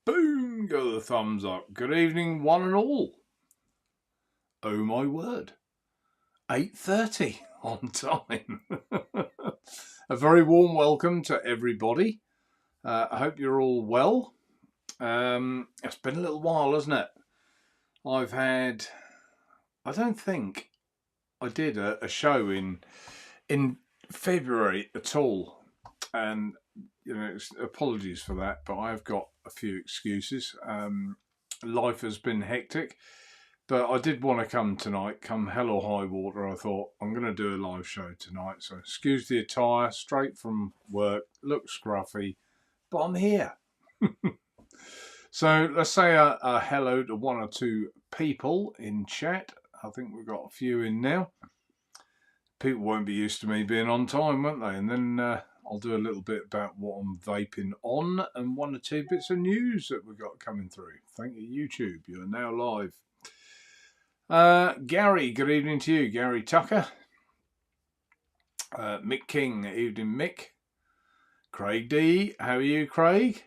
Boom, go the thumbs up. Good evening, one and all. Oh my word, 8:30 on time. A very warm welcome to everybody. I hope you're all well. It's been a little while, hasn't it? I don't think I did a show in February at all, and apologies for that, but I've got a few excuses. Life has been hectic, but I did want to come tonight, come hell or high water. I thought I'm going to do a live show tonight, so excuse the attire, straight from work, look scruffy, but I'm here. So let's say a hello to one or two people in chat. I think we've got a few in now. People won't be used to me being on time, won't they? And then I'll do a little bit about what I'm vaping on and one or two bits of news that we've got coming through. Thank you, YouTube. You are now live. Gary, good evening to you. Gary Tucker. Mick King, evening Mick. Craig D, how are you, Craig?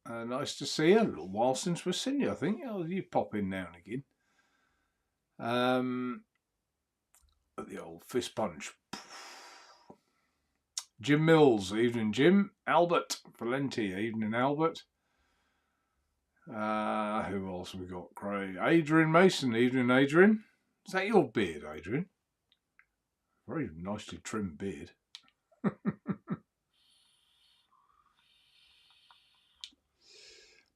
Nice to see you. A little while since we've seen you, I think. Oh, you pop in now and again. The old fist punch. Jim Mills, evening Jim. Albert Valenti, evening Albert. Who else have we got? Craig. Adrian Mason, evening Adrian. Is that your beard, Adrian? Very nicely trimmed beard.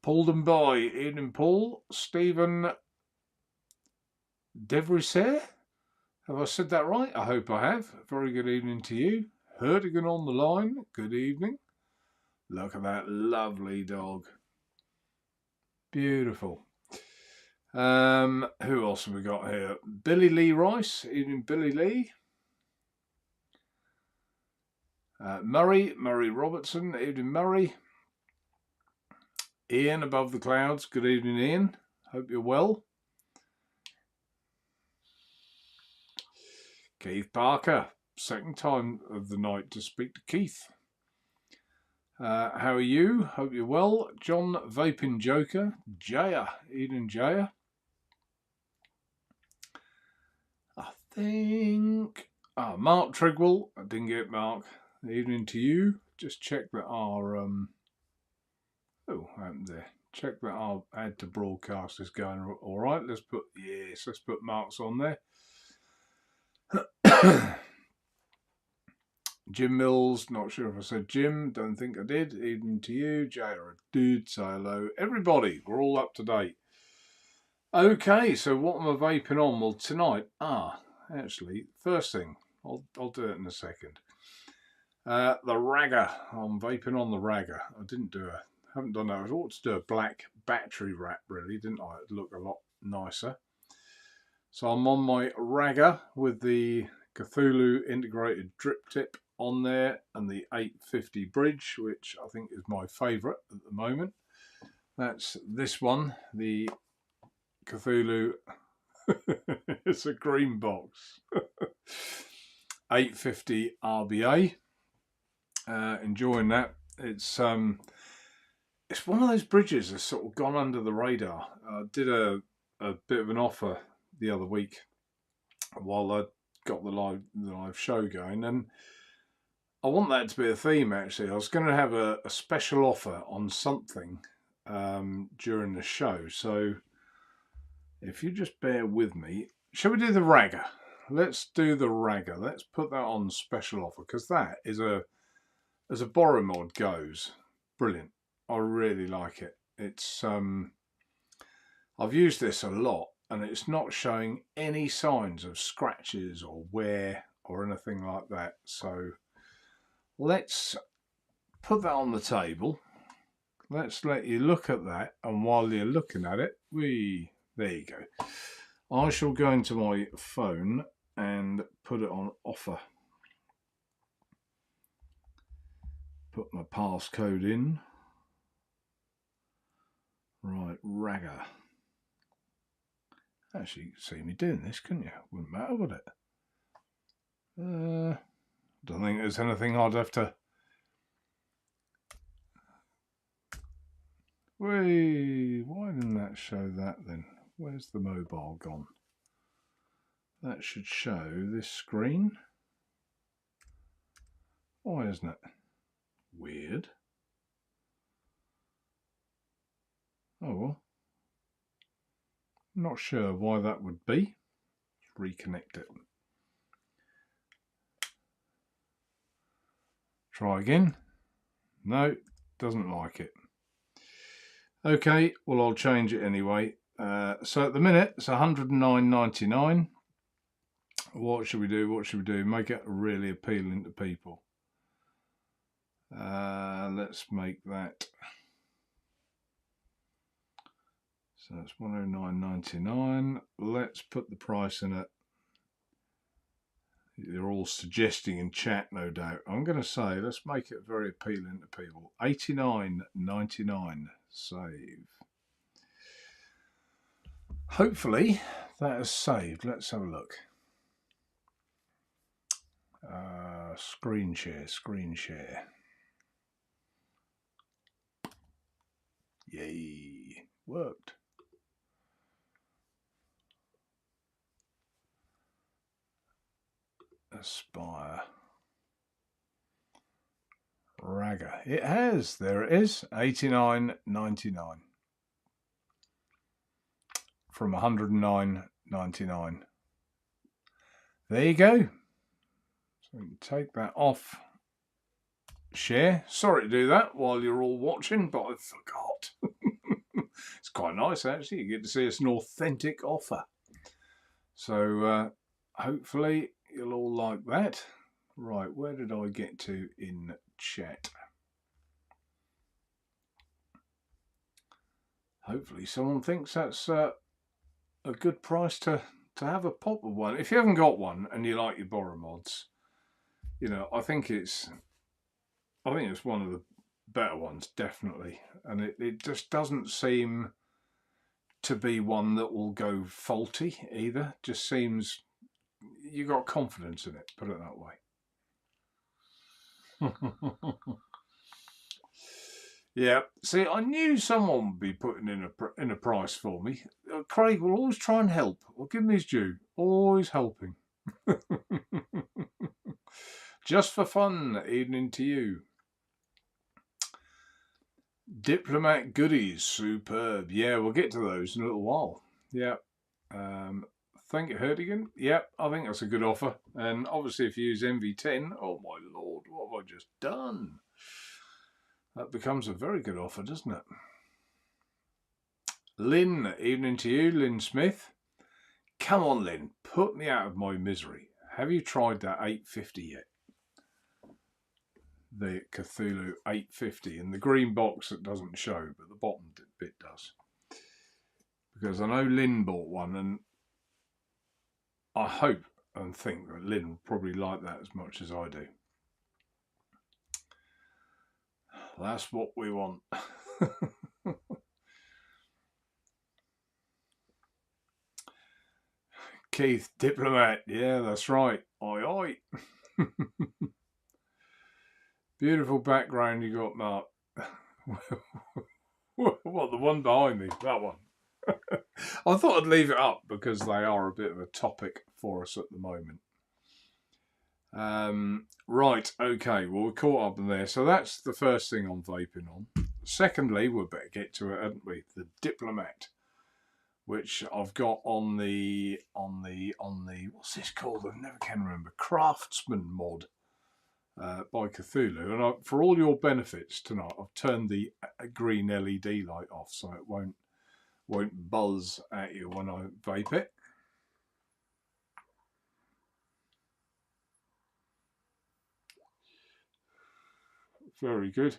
Paul Boy, evening Paul. Stephen Devriser. Have I said that right? I hope I have. Very good evening to you. Hertigan on the line. Good evening. Look at that lovely dog. Beautiful. Who else have we got here? Billy Lee Rice. Evening, Billy Lee. Murray Robertson. Evening, Murray. Ian above the clouds. Good evening, Ian. Hope you're well. Keith Parker. Second time of the night to speak to Keith. How are you? Hope you're well. John Vaping Joker. Jaya. Evening, Jaya. I think... Mark Trigwell. I didn't get Mark. Evening to you. Just check that our... what happened there? Check that our add to broadcast is going all right. Let's put Mark's on there. Jim Mills, not sure if I said Jim, don't think I did. Evening to you. Jay, dude, say hello. Everybody, we're all up to date. Okay, so what am I vaping on? Well, tonight, actually, first thing, I'll do it in a second. The Ragger, I'm vaping on the Ragger. Haven't done that. I ought to do a black battery wrap, really, didn't I? It'd look a lot nicer. So I'm on my Ragger with the Cthulhu integrated drip tip on there and the 850 bridge, which I think is my favourite at the moment. That's this one, the Cthulhu. It's a green box. 850 RBA. Enjoying that. It's one of those bridges that's sort of gone under the radar. I did a bit of an offer the other week while I got the live show going, and I want that to be a theme. Actually, I was going to have a special offer on something during the show, so if you just bear with me, shall we do the Ragger? Let's do the Ragger. Let's put that on special offer, because that is as a borrow mod goes, brilliant. I really like it. It's I've used this a lot, and it's not showing any signs of scratches or wear or anything like that. So let's put that on the table. Let's let you look at that, and while you're looking at it, there you go. I shall go into my phone and put it on offer. Put my passcode in. Right, Ragger. Actually, you could see me doing this, couldn't you? Wouldn't matter, would it? Don't think there's anything I'd have to... Whee! Why didn't that show that then? Where's the mobile gone? That should show this screen. Why isn't it? Weird. Oh well. Not sure why that would be. Let's reconnect it. Try again. No, doesn't like it. Okay, well I'll change it anyway. So at the minute it's 109.99. What should we do? What should we do? Make it really appealing to people. Let's make that. So it's 109.99. Let's put the price in it. You're all suggesting in chat, no doubt. I'm going to say let's make it very appealing to people. 89.99. Save. Hopefully that has saved. Let's have a look. Screen share, screen share. Yay, worked. Aspire. Ragga. It has. There it is. 89.99 from 109.99. There you go. So we can take that off. Share. Sorry to do that while you're all watching, but I forgot. It's quite nice actually. You get to see it's an authentic offer. So hopefully you'll all like that. Right, where did I get to in chat? Hopefully someone thinks that's a good price to have a pop of one. If you haven't got one and you like your borrow mods, you know, I think it's one of the better ones, definitely. And it just doesn't seem to be one that will go faulty either. Just seems you got confidence in it, put it that way. Yeah, see, I knew someone would be putting in a price for me. Craig will always try and help. I'll give him his due. Always helping. Just for fun, evening to you. Diplomat goodies, superb. Yeah, we'll get to those in a little while. Yeah. Thank you, Herdigan. Yeah, I think that's a good offer. And obviously if you use MV10, oh my lord, what have I just done? That becomes a very good offer, doesn't it? Lynn, evening to you, Lynn Smith. Come on, Lynn, put me out of my misery. Have you tried that 850 yet? The Cthulhu 850 in the green box that doesn't show, but the bottom bit does. Because I know Lynn bought one, and I hope and think that Lynn will probably like that as much as I do. That's what we want. Keith, diplomat. Yeah, that's right. Oi, oi. Beautiful background you got, Mark. What, the one behind me? That one. I thought I'd leave it up because they are a bit of a topic for us at the moment. Right, okay, well, we're caught up in there. So that's the first thing I'm vaping on. Secondly, we better get to it, hadn't we? The Diplomat, which I've got on the what's this called? I never can remember. Craftsman mod by Cthulhu. And for all your benefits tonight, I've turned the green LED light off so it won't buzz at you when I vape it. Very good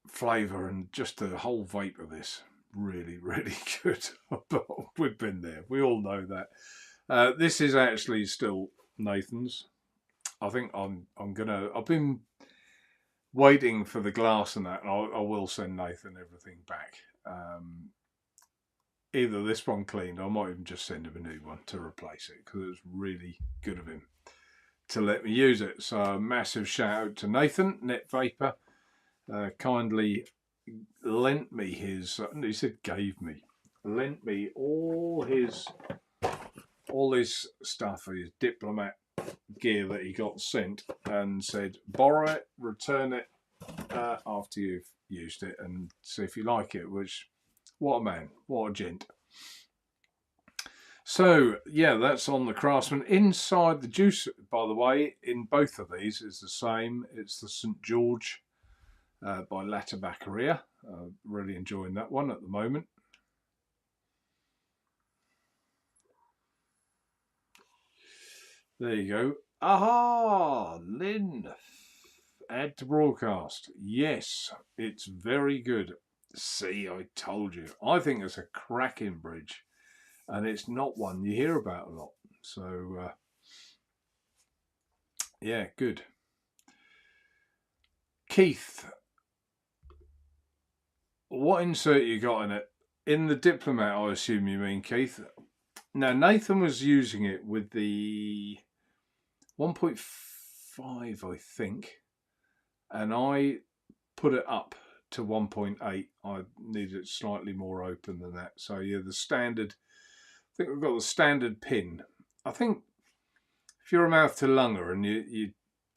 flavour, and just the whole vape of this really, really good. But we've been there, we all know that. This is actually still Nathan's. I think I've been waiting for the glass and that, and I will send Nathan everything back. Either this one cleaned, I might even just send him a new one to replace it, because it was really good of him to let me use it. So a massive shout out to Nathan, Net Vapor, kindly lent me his, he said gave me, lent me all his stuff, his diplomat gear that he got sent, and said borrow it, return it after you've used it, and see if you like it. Which, what a man, what a gent. So yeah, that's on the Craftsman. Inside the juice, by the way, in both of these is the same. It's the St. George by Naturevape. Really enjoying that one at the moment. There you go. Aha, Lynn. Add to broadcast. Yes, it's very good. See, I told you. I think it's a cracking bridge, and it's not one you hear about a lot. So, yeah, good. Keith, what insert you got in it? In the Diplomat, I assume you mean, Keith. Now, Nathan was using it with the 1.5, I think, and I put it up to 1.8. I needed it slightly more open than that. So yeah, the standard, I think we've got the standard pin. I think if you're a mouth to lunger and you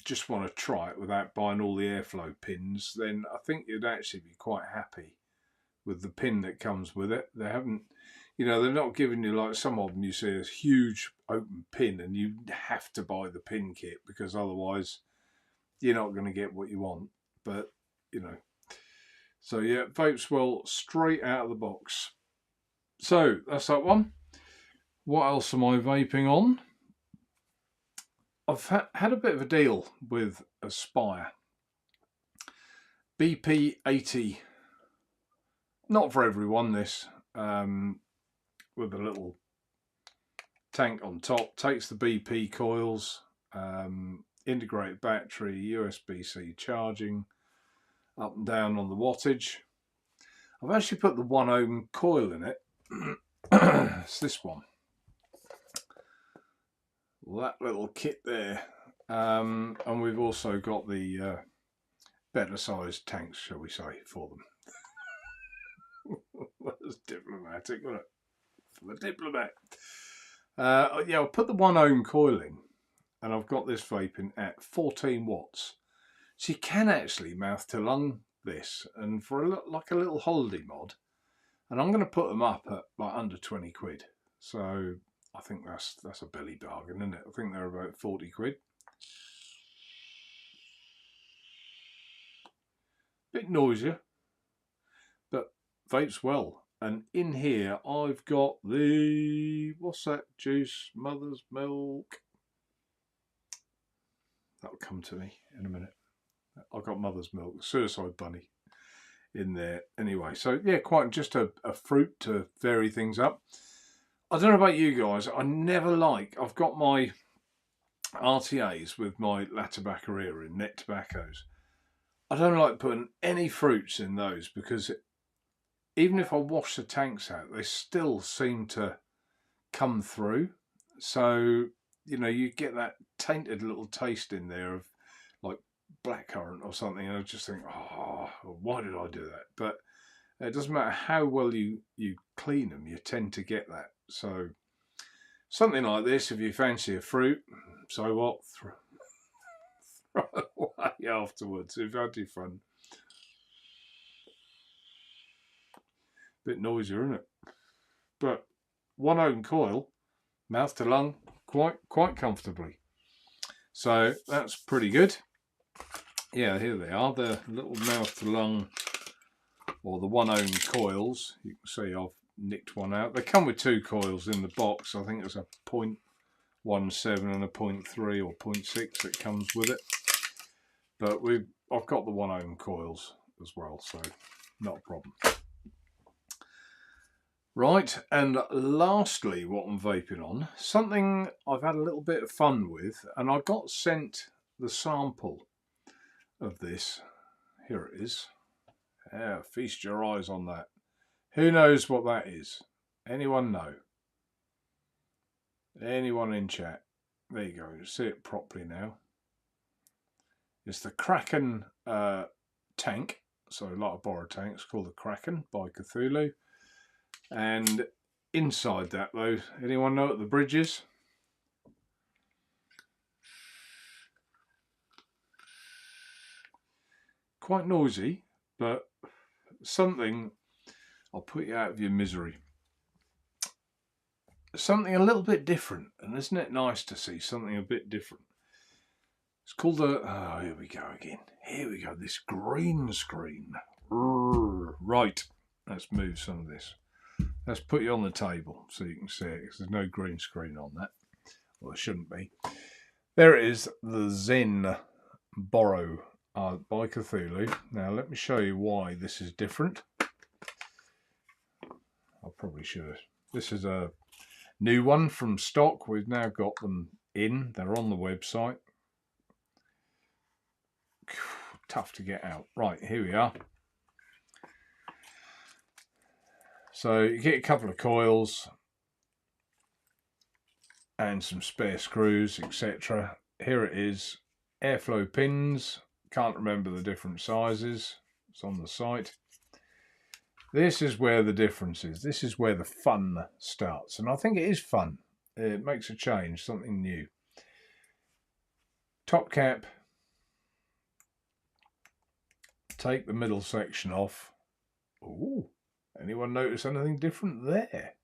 just want to try it without buying all the airflow pins, then I think you'd actually be quite happy with the pin that comes with it. They haven't, you know, they're not giving you, like some of them you see, a huge open pin and you have to buy the pin kit because otherwise you're not going to get what you want. But, you know, so yeah, vapes well straight out of the box. So that's that one. What else am I vaping on? I've had a bit of a deal with Aspire. BP80. Not for everyone, this. With a little tank on top. Takes the BP coils. Integrated battery, USB-C charging. Up and down on the wattage. I've actually put the 1 ohm coil in it. It's this one. That little kit there. And we've also got the better sized tanks, shall we say, for them. That was diplomatic, wasn't it? For the Diplomat. Yeah, I'll put the 1 ohm coil in, and I've got this vaping at 14 watts. So you can actually mouth to lung this, and for like a little holiday mod. And I'm going to put them up at like under 20 quid. So I think that's a belly bargain, isn't it? I think they're about 40 quid. Bit noisier, but vapes well. And in here I've got the, what's that juice? Mother's milk. That'll come to me in a minute. I've got Mother's milk, Suicide Bunny in there. Anyway, so yeah, quite just a fruit to vary things up. I don't know about you guys, I've got my RTAs with my Latabacaria in Net Tobaccos. I don't like putting any fruits in those because even if I wash the tanks out, they still seem to come through. So, you know, you get that tainted little taste in there of like blackcurrant or something, and I just think, oh, why did I do that? But it doesn't matter how well you clean them, you tend to get that. So something like this, if you fancy a fruit, so what? Throw it away afterwards. If you had your fun. Bit noisier, isn't it? But 1 ohm coil, mouth to lung, quite comfortably. So that's pretty good. Yeah, here they are, the little mouth to lung, or the 1 ohm coils. You can see I've nicked one out. They come with 2 coils in the box. I think there's a 0.17 and a 0.3 or 0.6 that comes with it. But I've got the 1 ohm coils as well, so not a problem. Right, and lastly, what I'm vaping on, something I've had a little bit of fun with, and I got sent the sample of this. Here it is. Yeah, feast your eyes on that. Who knows what that is? Anyone know? Anyone in chat? There you go, you see it properly now. It's the Kraken tank So a lot of borrow tanks called the Kraken by Cthulhu. And inside that though, anyone know what the bridge is? Quite noisy, but something, I'll put you out of your misery. Something a little bit different, and isn't it nice to see something a bit different? It's called the, oh, here we go again. Here we go, this green screen. Right, let's move some of this. Let's put you on the table so you can see it, because there's no green screen on that. Well, there shouldn't be. There it is, the Zen Borrow by Cthulhu. Now let me show you why this is different. I probably should have. This is a new one from stock. We've now got them in. They're on the website. Tough to get out. Right, here we are. So you get a couple of coils and some spare screws, etc. Here it is. Airflow pins. Can't remember the different sizes. It's on the site. This is where the difference is. This is where the fun starts. And I think it is fun. It makes a change, something new. Top cap. Take the middle section off. Ooh, anyone notice anything different there?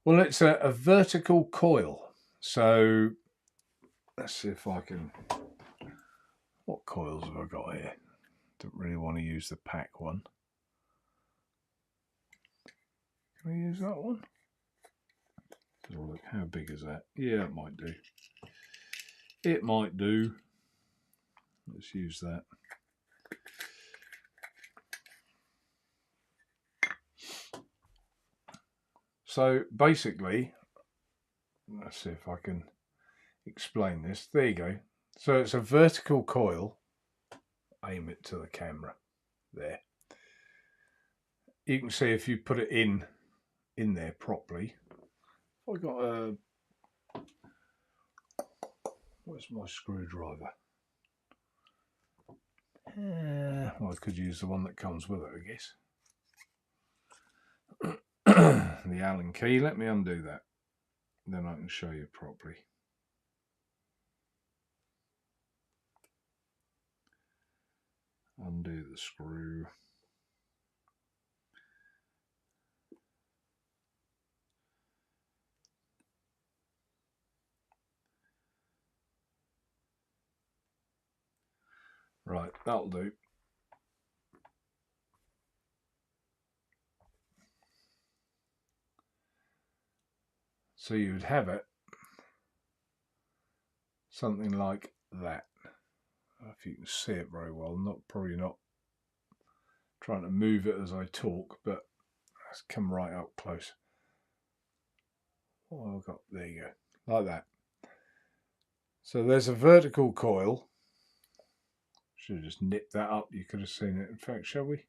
Well, it's a vertical coil. So let's see if I can... What coils have I got here? Don't really want to use the pack one. Can I use that one? Look, how big is that? Yeah, it might do. It might do. Let's use that. So basically, let's see if I can explain this. There you go. So it's a vertical coil. Aim it to the camera. There. You can see if you put it in there properly. I got a... Where's my screwdriver? Well, I could use the one that comes with it, I guess. The Allen key. Let me undo that. Then I can show you properly. Undo the screw. Right, that'll do. So you would have it something like that. I don't know if you can see it very well. Probably not trying to move it as I talk, but let's come right up close. What have I got? There you go, like that. So there's a vertical coil. Should have just nipped that up. You could have seen it. In fact, shall we?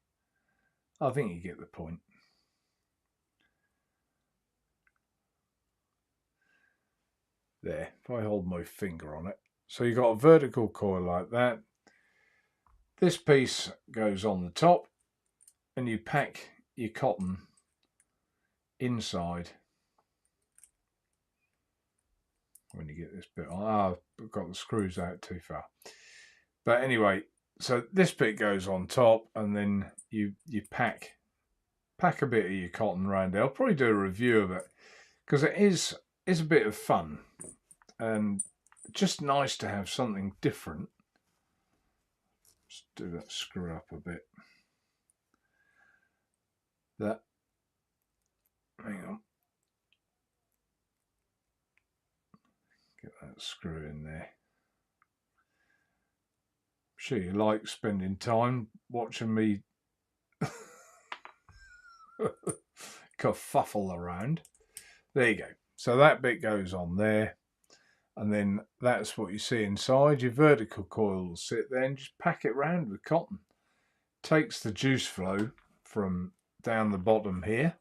I think you get the point. There, if I hold my finger on it. So you've got a vertical coil like that. This piece goes on the top and you pack your cotton inside. When you get this bit on, I've got the screws out too far. But anyway, so this bit goes on top and then you pack a bit of your cotton around there. I'll probably do a review of it because it is a bit of fun and just nice to have something different. Let's do that screw up a bit. Hang on. Get that screw in there. I'm sure you like spending time watching me kerfuffle around. There you go. So that bit goes on there. And then that's what you see inside. Your vertical coil will sit there and just pack it round with cotton. Takes the juice flow from down the bottom here,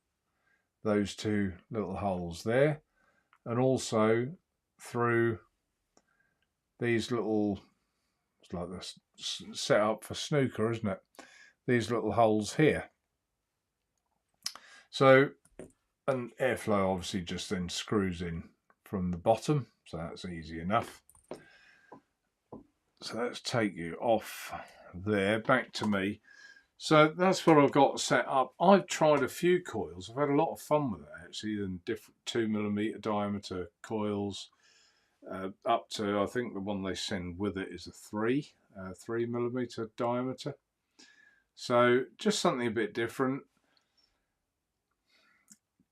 those two little holes there, and also through these little It's like this set up for snooker, isn't it? These little holes here. So, and airflow obviously just then screws in from the bottom, so that's easy enough. So let's take you off there, back to me. So that's what I've got set up. I've tried a few coils. I've had a lot of fun with it actually, in different 2mm diameter coils, up to, I think the one they send with it is a 3mm diameter. So just something a bit different.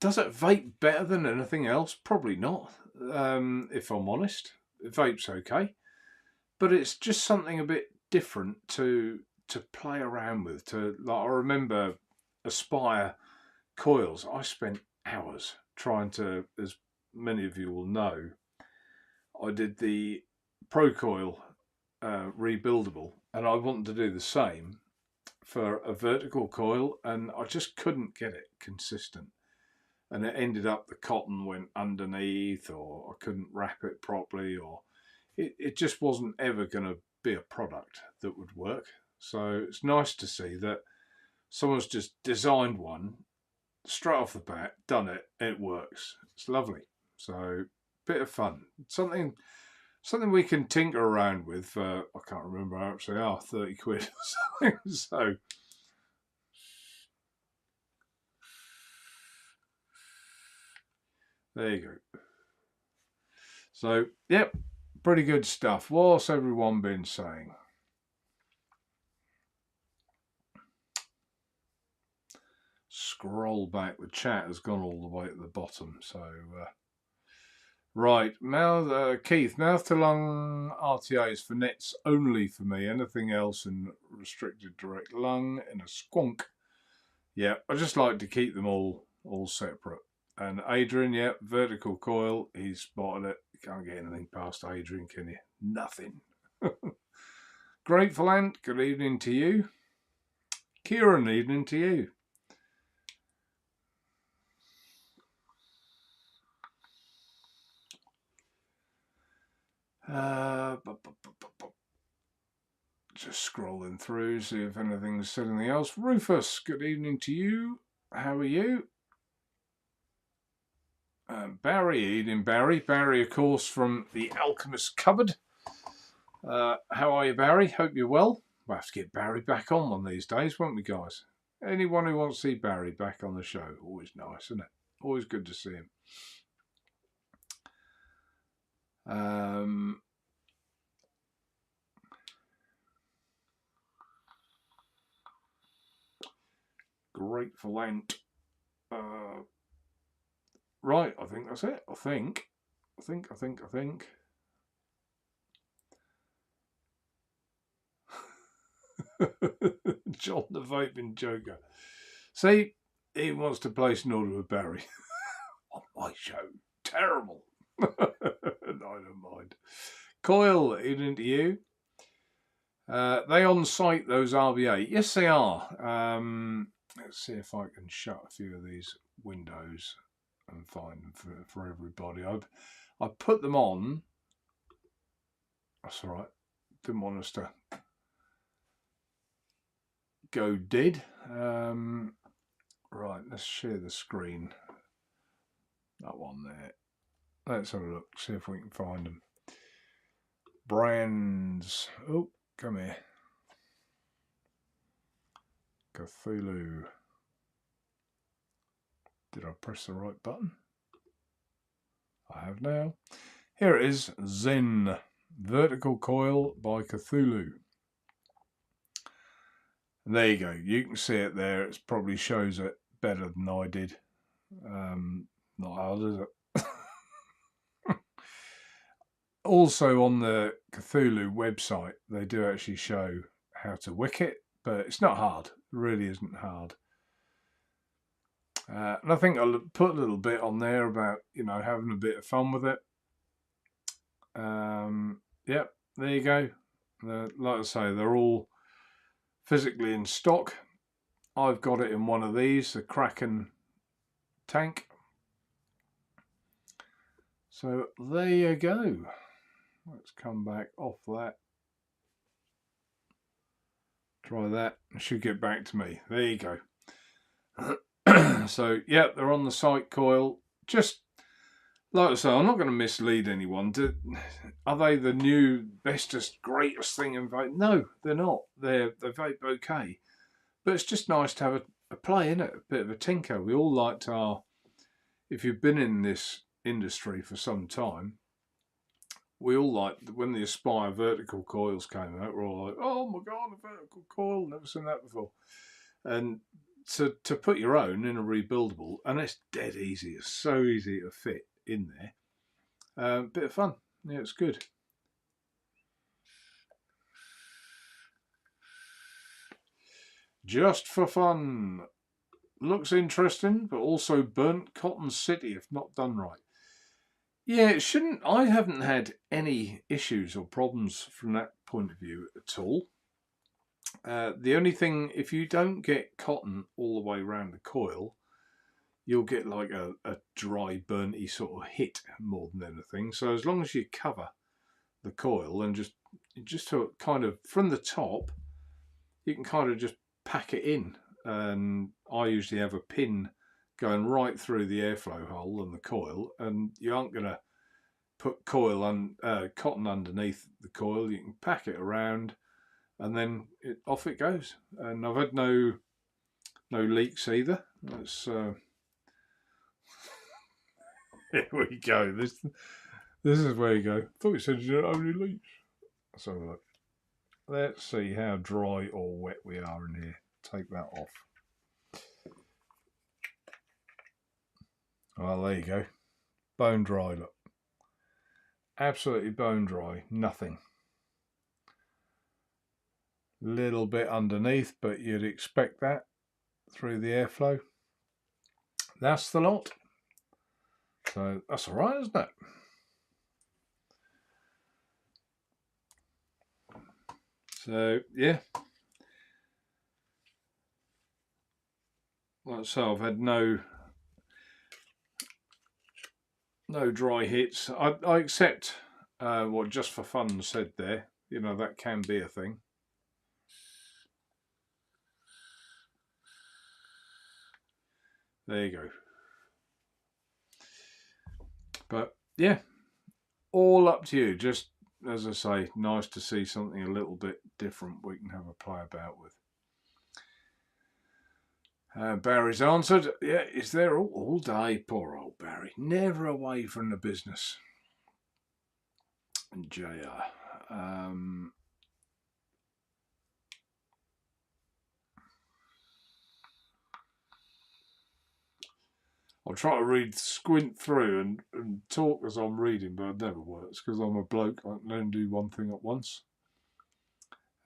Does it vape better than anything else? Probably not, if I'm honest. Vape's okay, but it's just something a bit different to play around with. I remember Aspire coils. I spent hours trying to, as many of you will know, I did the Pro Coil rebuildable, and I wanted to do the same for a vertical coil, and I just couldn't get it consistent. And it ended up the cotton went underneath, or I couldn't wrap it properly, or it just wasn't ever going to be a product that would work. So it's nice to see that someone's just designed one straight off the bat, done it, it works. It's lovely. So bit of fun. Something we can tinker around with for, I can't remember how much they are, 30 quid or something. So there you go. So, yep, pretty good stuff. What's everyone been saying? Scroll back. The chat has gone all the way at the bottom. So, right. Keith, mouth to lung RTAs for nets only for me. Anything else in restricted direct lung in a squonk. Yeah, I just like to keep them all separate. And Adrian, yeah, vertical coil, he's spotted it. You can't get anything past Adrian, can you? Nothing. Grateful Ant, good evening to you. Kieran, evening to you. Just scrolling through, see if anything's said anything else. Rufus, good evening to you. How are you? Barry, evening Barry. Barry, of course, from the Alchemist Cupboard. How are you, Barry? Hope you're well. We'll have to get Barry back on one of these days, won't we, guys? Anyone who wants to see Barry back on the show, always nice, isn't it? Always good to see him. Grateful Ant. Right, I think that's it. I think. John the Vaping Joker. See, he wants to place an order with Barry on my show. Terrible. I don't mind. Coil, evening to you. They on site, those RVA? Yes, they are. Let's see if I can shut a few of these windows and find them for everybody. I put them on. That's all right. Didn't want us to go dead. Right, let's share the screen. That one there. Let's have a look, see if we can find them. Brands. Oh, come here. Cthulhu. Did I press the right button? I have now. Here it is. Zen. Vertical Coil by Cthulhu. And there you go. You can see it there. It probably shows it better than I did. Not hard, is it? Also on the Cthulhu website, they do actually show how to wick it, but it's not hard. It really isn't hard. And I think I'll put a little bit on there about, you know, having a bit of fun with it. Yep, there you go. Like I say, they're all physically in stock. I've got it in one of these, the Kraken tank. So there you go. Let's come back off that. Try that. It should get back to me. There you go. So, yeah, they're on the site coil. Just, like I say, I'm not going to mislead anyone. Are they the new, bestest, greatest thing in vape? No, they're not. They vape okay. But it's just nice to have a play in it, a bit of a tinker. We all liked if you've been in this industry for some time, we all liked, when the Aspire vertical coils came out, we're all like, oh my God, a vertical coil, never seen that before. And to put your own in a rebuildable, and it's dead easy, it's so easy to fit in there. Bit of fun, yeah, it's good. Just for fun. Looks interesting, but also burnt cotton city if not done right. Yeah, it shouldn't. I haven't had any issues or problems from that point of view at all. The only thing, if you don't get cotton all the way around the coil, you'll get like a dry, burnty sort of hit more than anything. So as long as you cover the coil and just to kind of from the top, you can kind of just pack it in. And I usually have a pin going right through the airflow hole and the coil, and you aren't going to put cotton underneath the coil. You can pack it around, and then off it goes. And I've had no leaks either. That's here we go. This is where you go. Thought you said you don't have any leaks. So look, let's see how dry or wet we are in here. Take that off. Well, there you go. Bone dry, look. Absolutely bone dry, nothing. Little bit underneath, but you'd expect that through the airflow. That's the lot. So that's all right, isn't it? So yeah. Like I say, I've had no dry hits. I accept what Just for Fun said there. You know, that can be a thing. There you go. But yeah, all up to you. Just as I say, nice to see something a little bit different we can have a play about with. Barry's answered, yeah, he's there all day. Poor old Barry, never away from the business. JR. I'll try to squint through and talk as I'm reading, but it never works because I'm a bloke. I can only do one thing at once.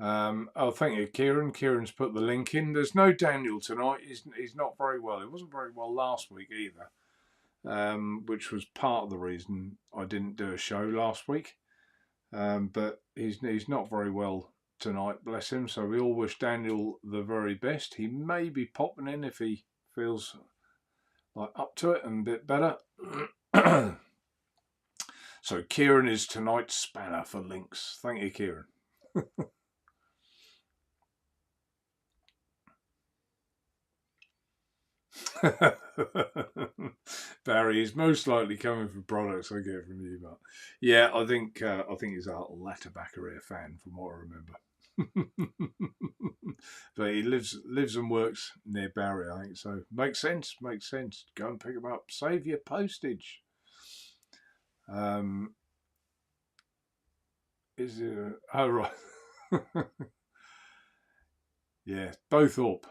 Oh, thank you, Kieran. Kieran's put the link in. There's no Daniel tonight. He's not very well. He wasn't very well last week either, which was part of the reason I didn't do a show last week. But he's not very well tonight, bless him. So we all wish Daniel the very best. He may be popping in if he feels like up to it and a bit better. So Kieran is tonight's spanner for links. Thank you, Kieran. Barry is most likely coming from products I get from you, but yeah, I think he's a Latterbacker fan from what I remember. But he lives and works near Barry, I think, so makes sense. Go and pick him up. Save your postage. Is it? Oh right. Yeah, Bothorpe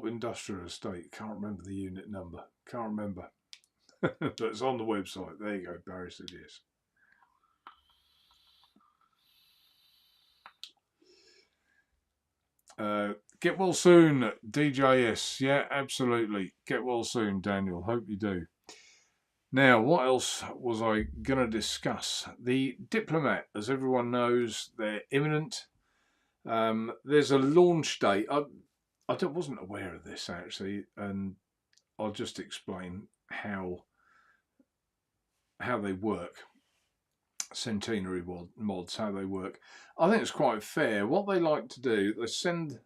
Industrial Estate. Can't remember the unit number. Can't remember. But it's on the website. There you go. Barry said yes. Get well soon, DJS. Yeah, absolutely. Get well soon, Daniel. Hope you do. Now, what else was I going to discuss? The Diplomat, as everyone knows, they're imminent. There's a launch date. I wasn't aware of this actually, and I'll just explain how they work. centenary mods, how they work. I think it's quite fair. What they like to do, they send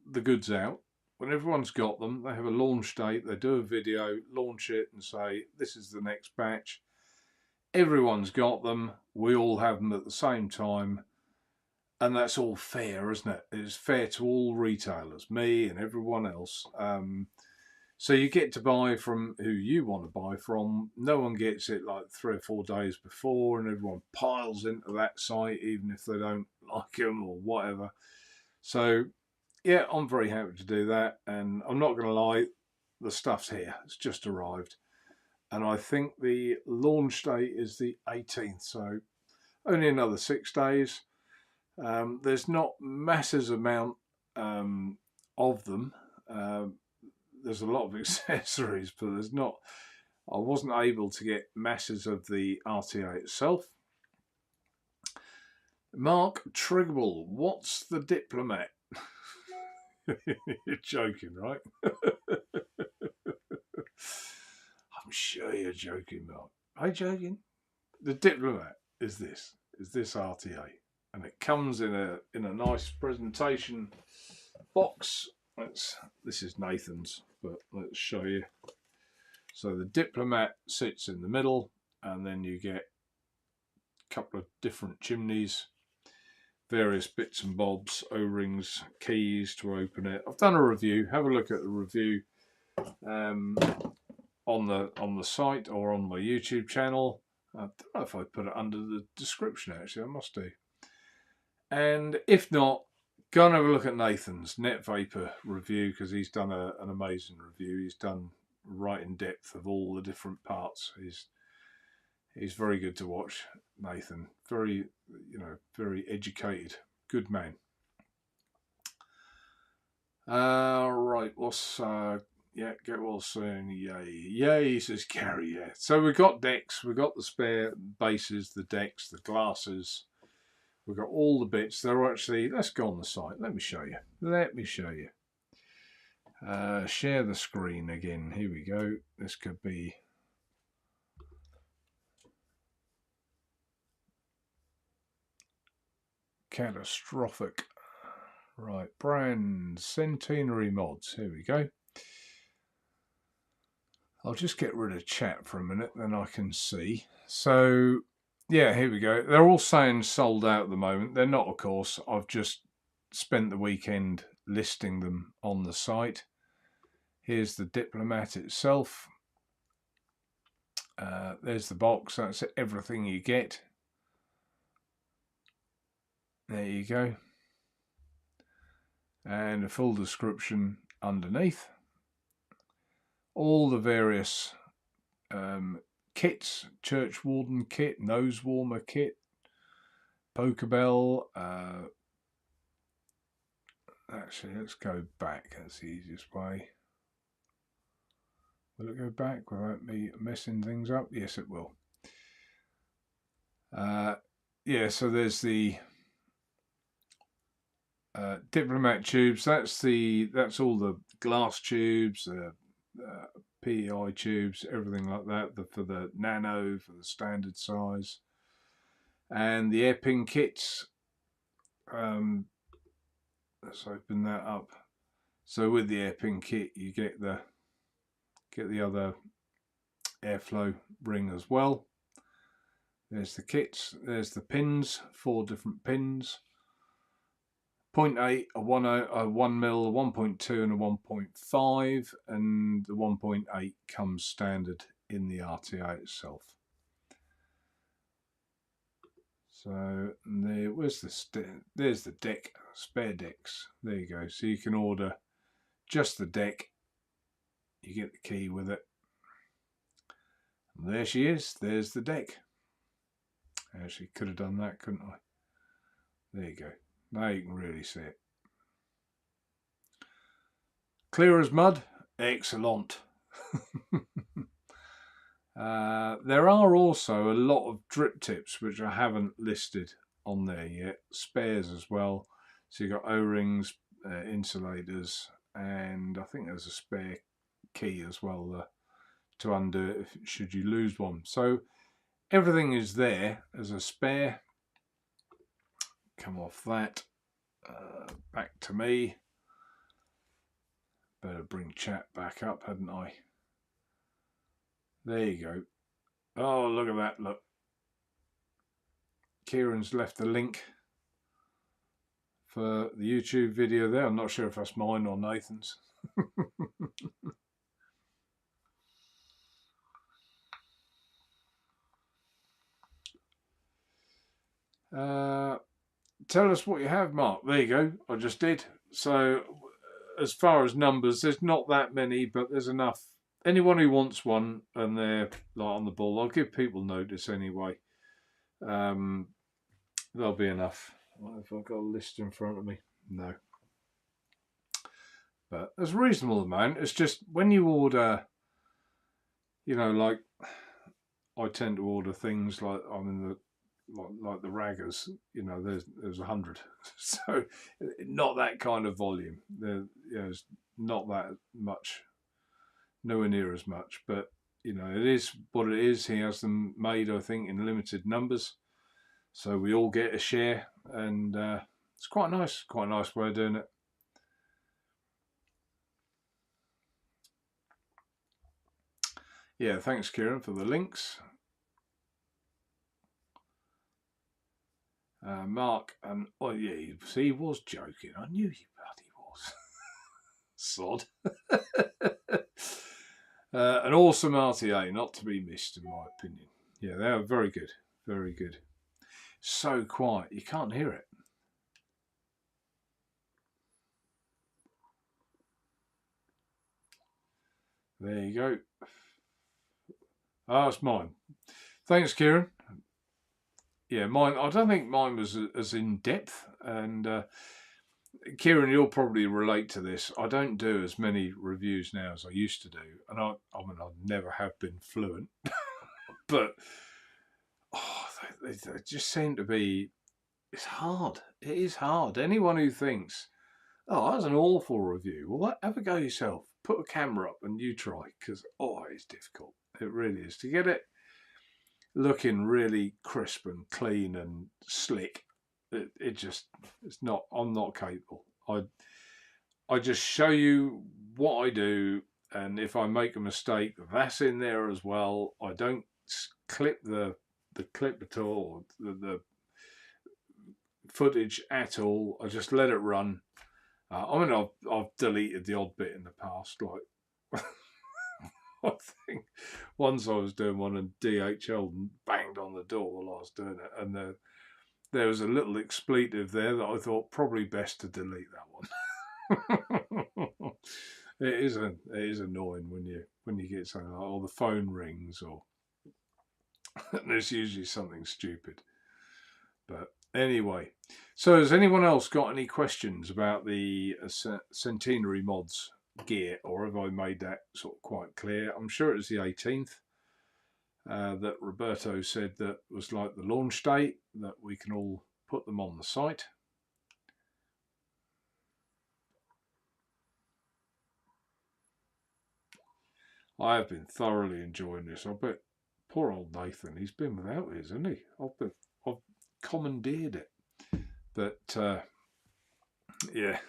the goods out. When everyone's got them, they have a launch date, they do a video, launch it and say, this is the next batch. Everyone's got them, we all have them at the same time, and that's all fair, isn't it? It's fair to all retailers, me and everyone else. So you get to buy from who you want to buy from. No one gets it like 3 or 4 days before, and everyone piles into that site, even if they don't like them or whatever. So yeah, I'm very happy to do that, and I'm not going to lie, the stuff's here. It's just arrived, and I think the launch date is the 18th, so only another 6 days. There's not masses amount of them. There's a lot of accessories, but there's not. I wasn't able to get masses of the RTA itself. Mark Trigable, what's the Diplomat? You're joking, right? I'm sure you're joking, Mark. Are you joking? The Diplomat is this RTA, and it comes in a nice presentation box. This is Nathan's, but let's show you. So the Diplomat sits in the middle, and then you get a couple of different chimneys, various bits and bobs, O-rings, keys to open it. I've done a review. Have a look at the review on the site or on my YouTube channel. I don't know if I put it under the description, actually. I must do. And if not, go and have a look at Nathan's Net Vapor review, because he's done an amazing review. He's done right in depth of all the different parts. He's very good to watch, Nathan. Very, very educated, good man. Right, what's yeah, get well soon. Yay, says Gary. Yeah. So we've got decks, we've got the spare bases, the decks, the glasses. We've got all the bits. They're actually, let's go on the site. Let me show you. Share the screen again. Here we go. This could be catastrophic. Right, brand centenary mods. Here we go. I'll just get rid of chat for a minute, then I can see. So yeah, here we go. They're all saying sold out at the moment. They're not, of course. I've just spent the weekend listing them on the site. Here's the Diplomat itself. There's the box. That's everything you get. There you go. And a full description underneath. All the various kits, church warden kit, nose warmer kit, Pokebell. Actually, let's go back. That's the easiest way. Will it go back without me messing things up? Yes, it will. Yeah, so there's the Diplomat tubes. That's all the glass tubes, PEI tubes, everything like that. For the nano, for the standard size, and the airpin kits. Let's open that up. So with the airpin kit, you get the other airflow ring as well. There's the kits. There's the pins. 4 different pins. 0.8, a 1 mil, a 1.2 and a 1.5, and the 1.8 comes standard in the RTA itself. So there's the deck, spare decks. There you go. So you can order just the deck. You get the key with it. And there she is. There's the deck. I actually could have done that, couldn't I? There you go. Now you can really see it. Clear as mud. Excellent. There are also a lot of drip tips which I haven't listed on there yet. Spares as well. So you've got O-rings, insulators, and I think there's a spare key as well to undo it should you lose one. So everything is there as a spare. Come off that. Back to me. Better bring chat back up, hadn't I? There you go. Oh, look at that, look. Kieran's left the link for the YouTube video there. I'm not sure if that's mine or Nathan's. Tell us what you have, Mark. There you go. I just did. So as far as numbers, there's not that many, but there's enough. Anyone who wants one and they're like on the ball, I'll give people notice anyway. There'll be enough. If I've got a list in front of me, no. But there's a reasonable amount. It's just when you order, you know, like I tend to order things like like the raggers, you know, there's 100, so not that kind of volume. There's not that much, nowhere near as much, but you know, it is what it is. He has them made, I think, in limited numbers, so we all get a share, and it's quite a nice way of doing it. Yeah, thanks, Kieran, for the links. Mark, and oh yeah, see, he was joking. I knew he bloody was. Sod. An awesome RTA, not to be missed, in my opinion. Yeah, they are very good, very good. So quiet, you can't hear it. There you go. Ah, it's mine. Thanks, Kieran. Yeah, mine. I don't think mine was as in depth. And Kieran, you'll probably relate to this. I don't do as many reviews now as I used to do, and I mean, I never have been fluent, but they just seem to be. It's hard. It is hard. Anyone who thinks, oh, that's an awful review, well, have a go yourself. Put a camera up and you try, because it's difficult. It really is to get it looking really crisp and clean and slick. It's not. I'm not capable. I just show you what I do, and if I make a mistake, that's in there as well. I don't clip the clip at all, the footage at all. I just let it run. I mean, I've deleted the odd bit in the past, like I think once I was doing one and DHL banged on the door while I was doing it, and there was a little expletive there that I thought probably best to delete that one. It is annoying when you get something like, or the phone rings, or and it's usually something stupid. But anyway, so has anyone else got any questions about the Centenary mods gear, or have I made that sort of quite clear? I'm sure it was the 18th that Roberto said that was like the launch date, that we can all put them on the site. I have been thoroughly enjoying this. I bet poor old Nathan, he's been without his, hasn't he? I've commandeered it. But yeah,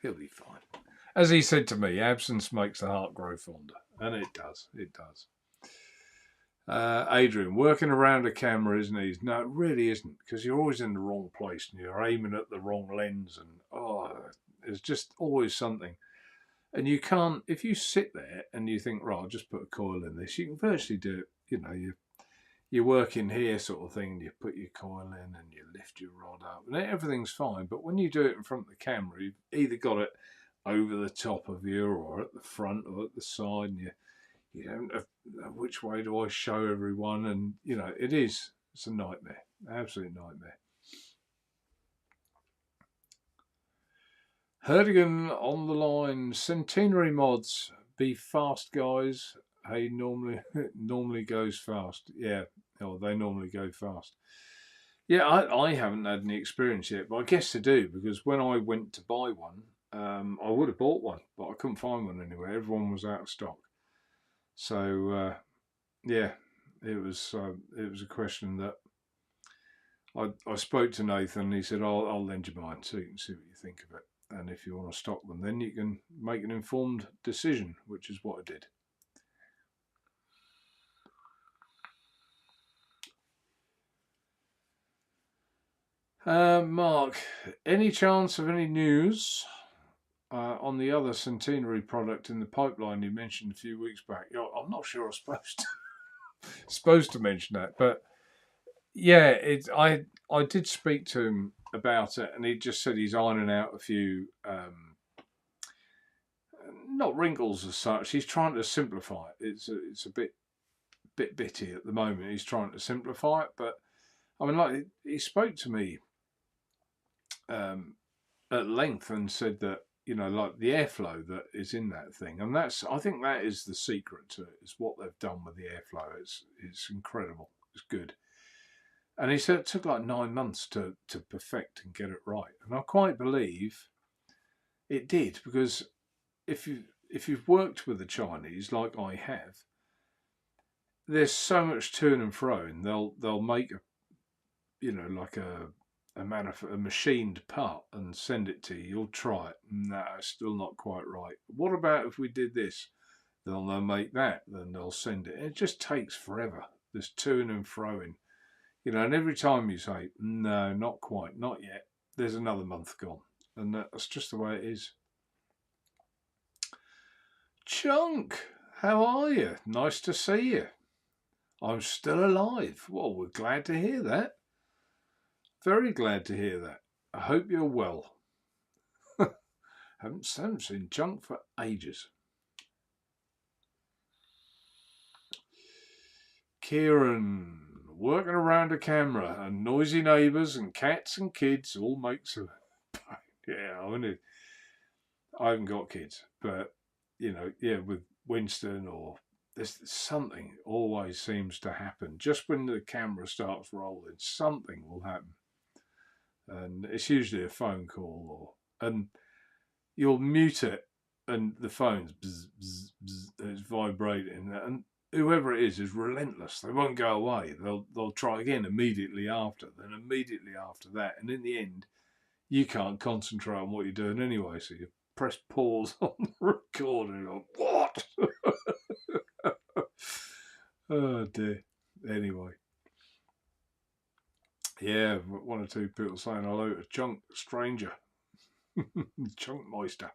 he'll be fine. As he said to me, absence makes the heart grow fonder. And it does. It does. Adrian, working around a camera isn't easy. No, it really isn't, because you're always in the wrong place and you're aiming at the wrong lens, and there's just always something. And you can't, if you sit there and you think, right, I'll just put a coil in this, you can virtually do it. You know, you're working here sort of thing, and you put your coil in and you lift your rod up and everything's fine. But when you do it in front of the camera, you've either got it over the top of you or at the front or at the side, and you don't know which way do I show everyone, and you know, it's a nightmare, absolute nightmare. Herdigan on the line. Centenary mods, be fast, guys. Hey, normally goes fast. Yeah, they normally go fast. Yeah, I haven't had any experience yet, but I guess I do, because when I went to buy one, I would have bought one, but I couldn't find one anywhere. Everyone was out of stock. So yeah, it was a question that I spoke to Nathan. And he said, I'll lend you mine so you can see what you think of it. And if you want to stock them, then you can make an informed decision, which is what I did. Mark, any chance of any news on the other centenary product in the pipeline you mentioned a few weeks back? I'm not sure I'm supposed to mention that, but yeah, I did speak to him about it, and he just said he's ironing out a few not wrinkles as such. He's trying to simplify it. It's a bit bitty at the moment. He's trying to simplify it, but I mean, like he spoke to me at length and said that, you know, like the airflow that is in that thing, and I think that is the secret to it. Is what they've done with the airflow. It's incredible. It's good. And he said it took like 9 months to perfect and get it right, and I quite believe it did, because if you've worked with the Chinese like I have, there's so much to and fro, and they'll make a, you know, like a machined part and send it to you. You'll try it. No, it's still not quite right. What about if we did this? They'll make that, then they'll send it. It just takes forever. There's to and froing, you know. And every time you say no, not quite, not yet, there's another month gone, and that's just the way it is. Chunk, how are you? Nice to see you. I'm still alive. Well, we're glad to hear that. Very glad to hear that. I hope you're well. haven't seen Chunk for ages. Kieran, working around a camera, and noisy neighbours and cats and kids all makes a... Yeah, I haven't got kids, but, you know, yeah, with Winston, or there's something always seems to happen. Just when the camera starts rolling, something will happen. And it's usually a phone call, and you'll mute it, and the phone's bzz, bzz, bzz, and it's vibrating, and whoever it is relentless. They won't go away. They'll try again immediately after, then immediately after that, and in the end, you can't concentrate on what you're doing anyway. So you press pause on the recorder and go, what? Oh dear. Anyway. Yeah, one or two people saying hello to Chunk Stranger. Chunk Meister.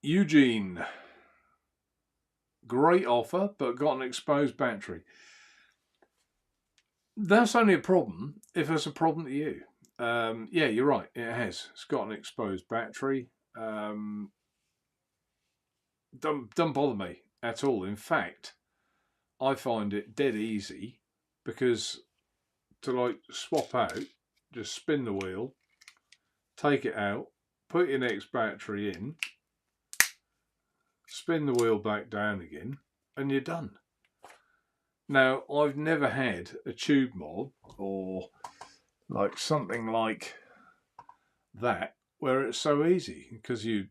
Eugene. Great offer, but got an exposed battery. That's only a problem if it's a problem to you. Yeah, you're right. It has. It's got an exposed battery. Don't bother me at all. In fact, I find it dead easy, because to like swap out, just spin the wheel, take it out, put your next battery in, spin the wheel back down again, and you're done. Now, I've never had a tube mob or like something like that where it's so easy, because you're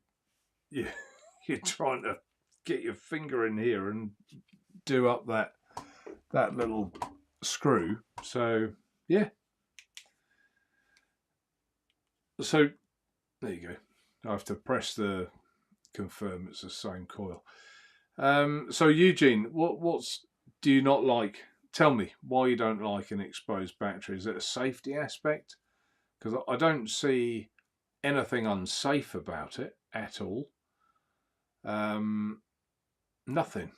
trying to get your finger in here and do up that little screw. So yeah. So there you go. I have to press the confirm it's the same coil. So Eugene, what's do you not like? Tell me why you don't like an exposed battery. Is it a safety aspect? Because I don't see anything unsafe about it at all. Nothing.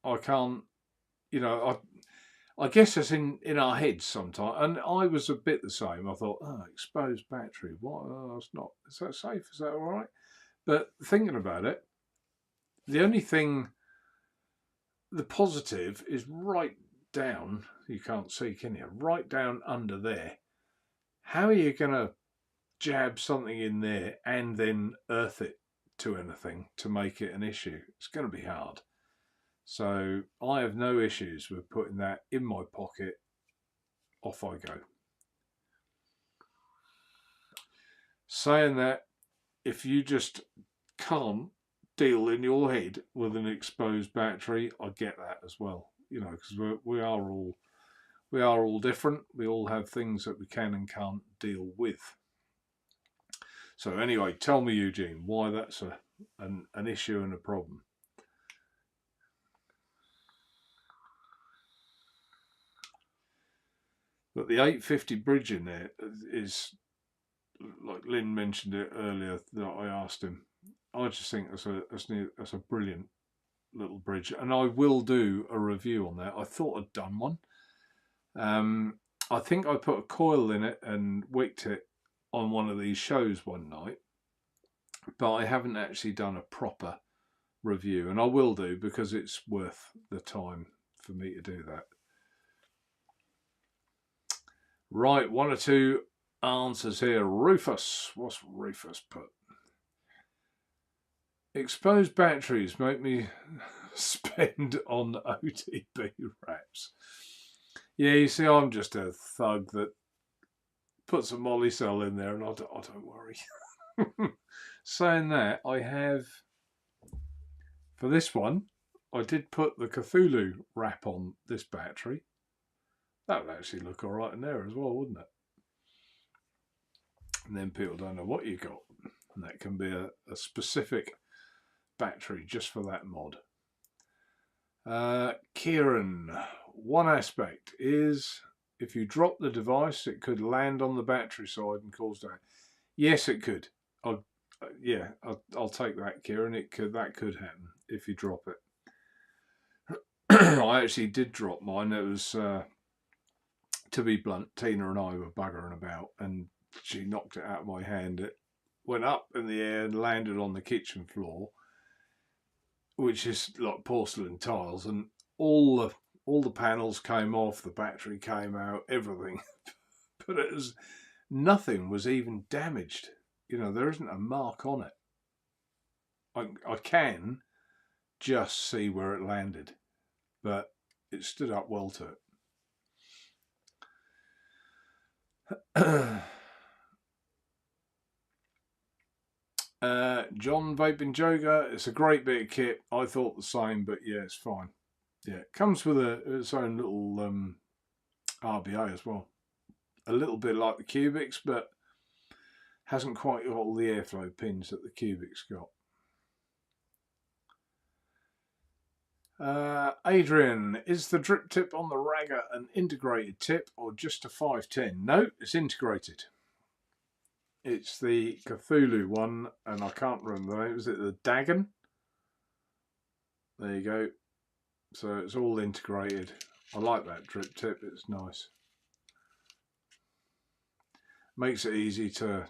I can't, you know, I guess it's in our heads sometimes, and I was a bit the same. I thought, exposed battery, what? Oh, it's not. Is that safe? Is that all right? But thinking about it, the only thing, the positive is right down. You can't see, can you? Right down under there. How are you going to jab something in there and then earth it to anything to make it an issue? It's going to be hard. So I have no issues with putting that in my pocket. Off I go. Saying that, if you just can't deal in your head with an exposed battery. I get that as well, you know, because we are all different. We all have things that we can and can't deal with. So anyway, tell me, Eugene, why that's an issue and a problem. But the 850 bridge in there is, like Lynn mentioned it earlier that I asked him. I just think that's a brilliant little bridge, and I will do a review on that. I thought I'd done one. I think I put a coil in it and wicked it on one of these shows one night, but I haven't actually done a proper review, and I will do because it's worth the time for me to do that. Right, one or two answers here. Rufus, what's Rufus put? Exposed batteries make me spend on OTB wraps. Yeah, you see, I'm just a thug that puts a molly cell in there, and I don't worry. Saying that, I have, for this one, I did put the Cthulhu wrap on this battery. That would actually look all right in there as well, wouldn't it? And then people don't know what you got. And that can be a specific battery just for that mod. Kieran, one aspect is if you drop the device, it could land on the battery side and cause damage. Yes, it could. I'll take that, Kieran. That could happen if you drop it. I actually did drop mine. It was, to be blunt, Tina and I were buggering about, and she knocked it out of my hand. It went up in the air and landed on the kitchen floor, which is like porcelain tiles, and all the panels came off, the battery came out, everything. But nothing was even damaged. You know, there isn't a mark on it. I can just see where it landed, but it stood up well to it. John Vaping Joker, it's a great bit of kit. I thought the same, but yeah, it's fine. Yeah, it comes with its own little RBA as well. A little bit like the Cubics, but hasn't quite got all the airflow pins that the Cubics got. Adrian, is the drip tip on the Ragga an integrated tip or just a 510? No, it's integrated. It's the Cthulhu one, and I can't remember the name. Was it the Dagon? There you go. So it's all integrated. I like that drip tip. It's nice. Makes it easy to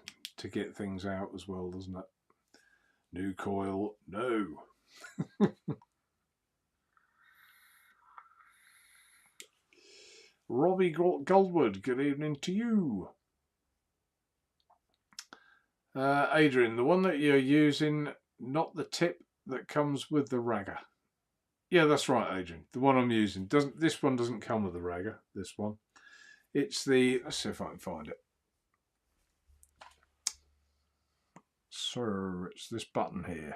get things out as well, doesn't it? New coil, no. Robbie Goldwood, good evening to you. Adrian, the one that you're using, not the tip that comes with the Ragga. Yeah, that's right, Adrian. The one I'm using this one doesn't come with the Ragga. This one, it's the. Let's see if I can find it. So it's this button here.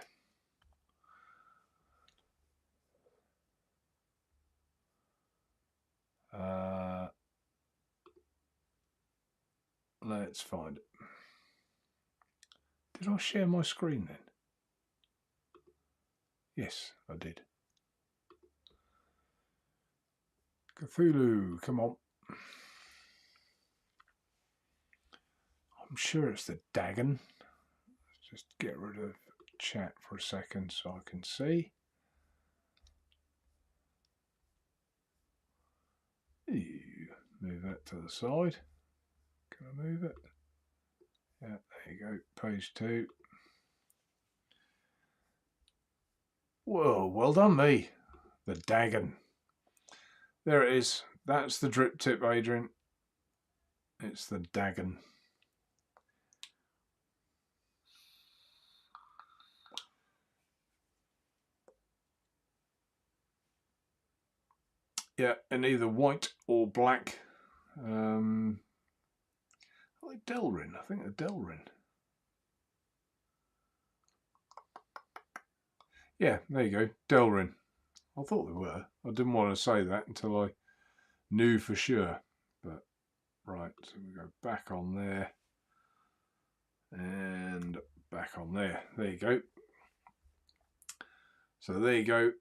Let's find it. Did I share my screen then? Yes, I did. Cthulhu, come on. I'm sure it's the Dagon. Let's just get rid of chat for a second so I can see. Move that to the side. Can I move it? Yeah, there you go. Page 2. Whoa, well done me. The Dagon. There it is. That's the drip tip, Adrian. It's the Dagon. Yeah, in either white or black. I like Delrin. I think a Delrin. Yeah, there you go, Delrin. I thought they were. I didn't want to say that until I knew for sure. But right, so we go back on there and back on there. There you go. So there you go.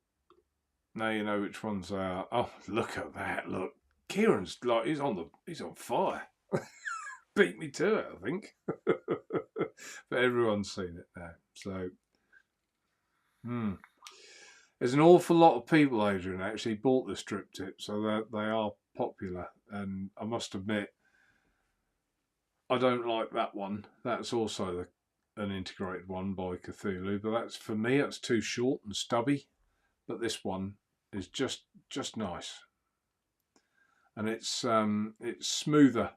Now you know which ones they are. Oh, look at that! Look, Kieran's like he's on fire. Beat me to it, I think. But everyone's seen it now. So, there's an awful lot of people, Adrian, actually bought the strip tip, so that they are popular. And I must admit, I don't like that one. That's also an integrated one by Cthulhu, but that's for me. It's too short and stubby. But this one is just nice, and it's smoother.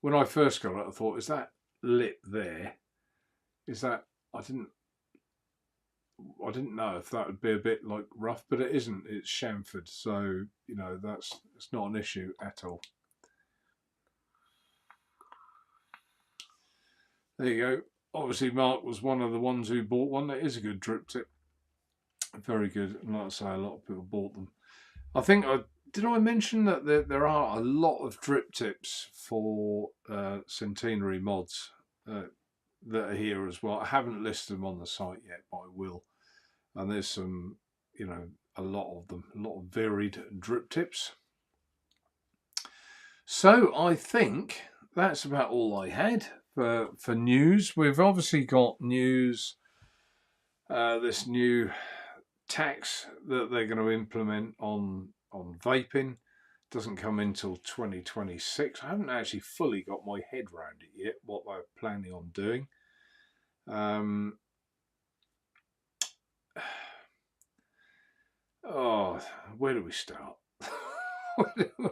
When I first got it, I thought, is that lip there? Is that I didn't know if that would be a bit like rough, but it isn't. It's chamfered, so you know it's not an issue at all. There you go. Obviously, Mark was one of the ones who bought one. That is a good drip tip. Very good. And like I say, a lot of people bought them. I think did I mention that there are a lot of drip tips for centenary mods that are here as well. I haven't listed them on the site yet, but I will. And there's some, you know, a lot of them, a lot of varied drip tips. So I think that's about all I had for news. We've obviously got news, this new tax that they're going to implement on vaping. Doesn't come until 2026. I haven't actually fully got my head around it yet, what they're planning on doing. Oh, where do we start?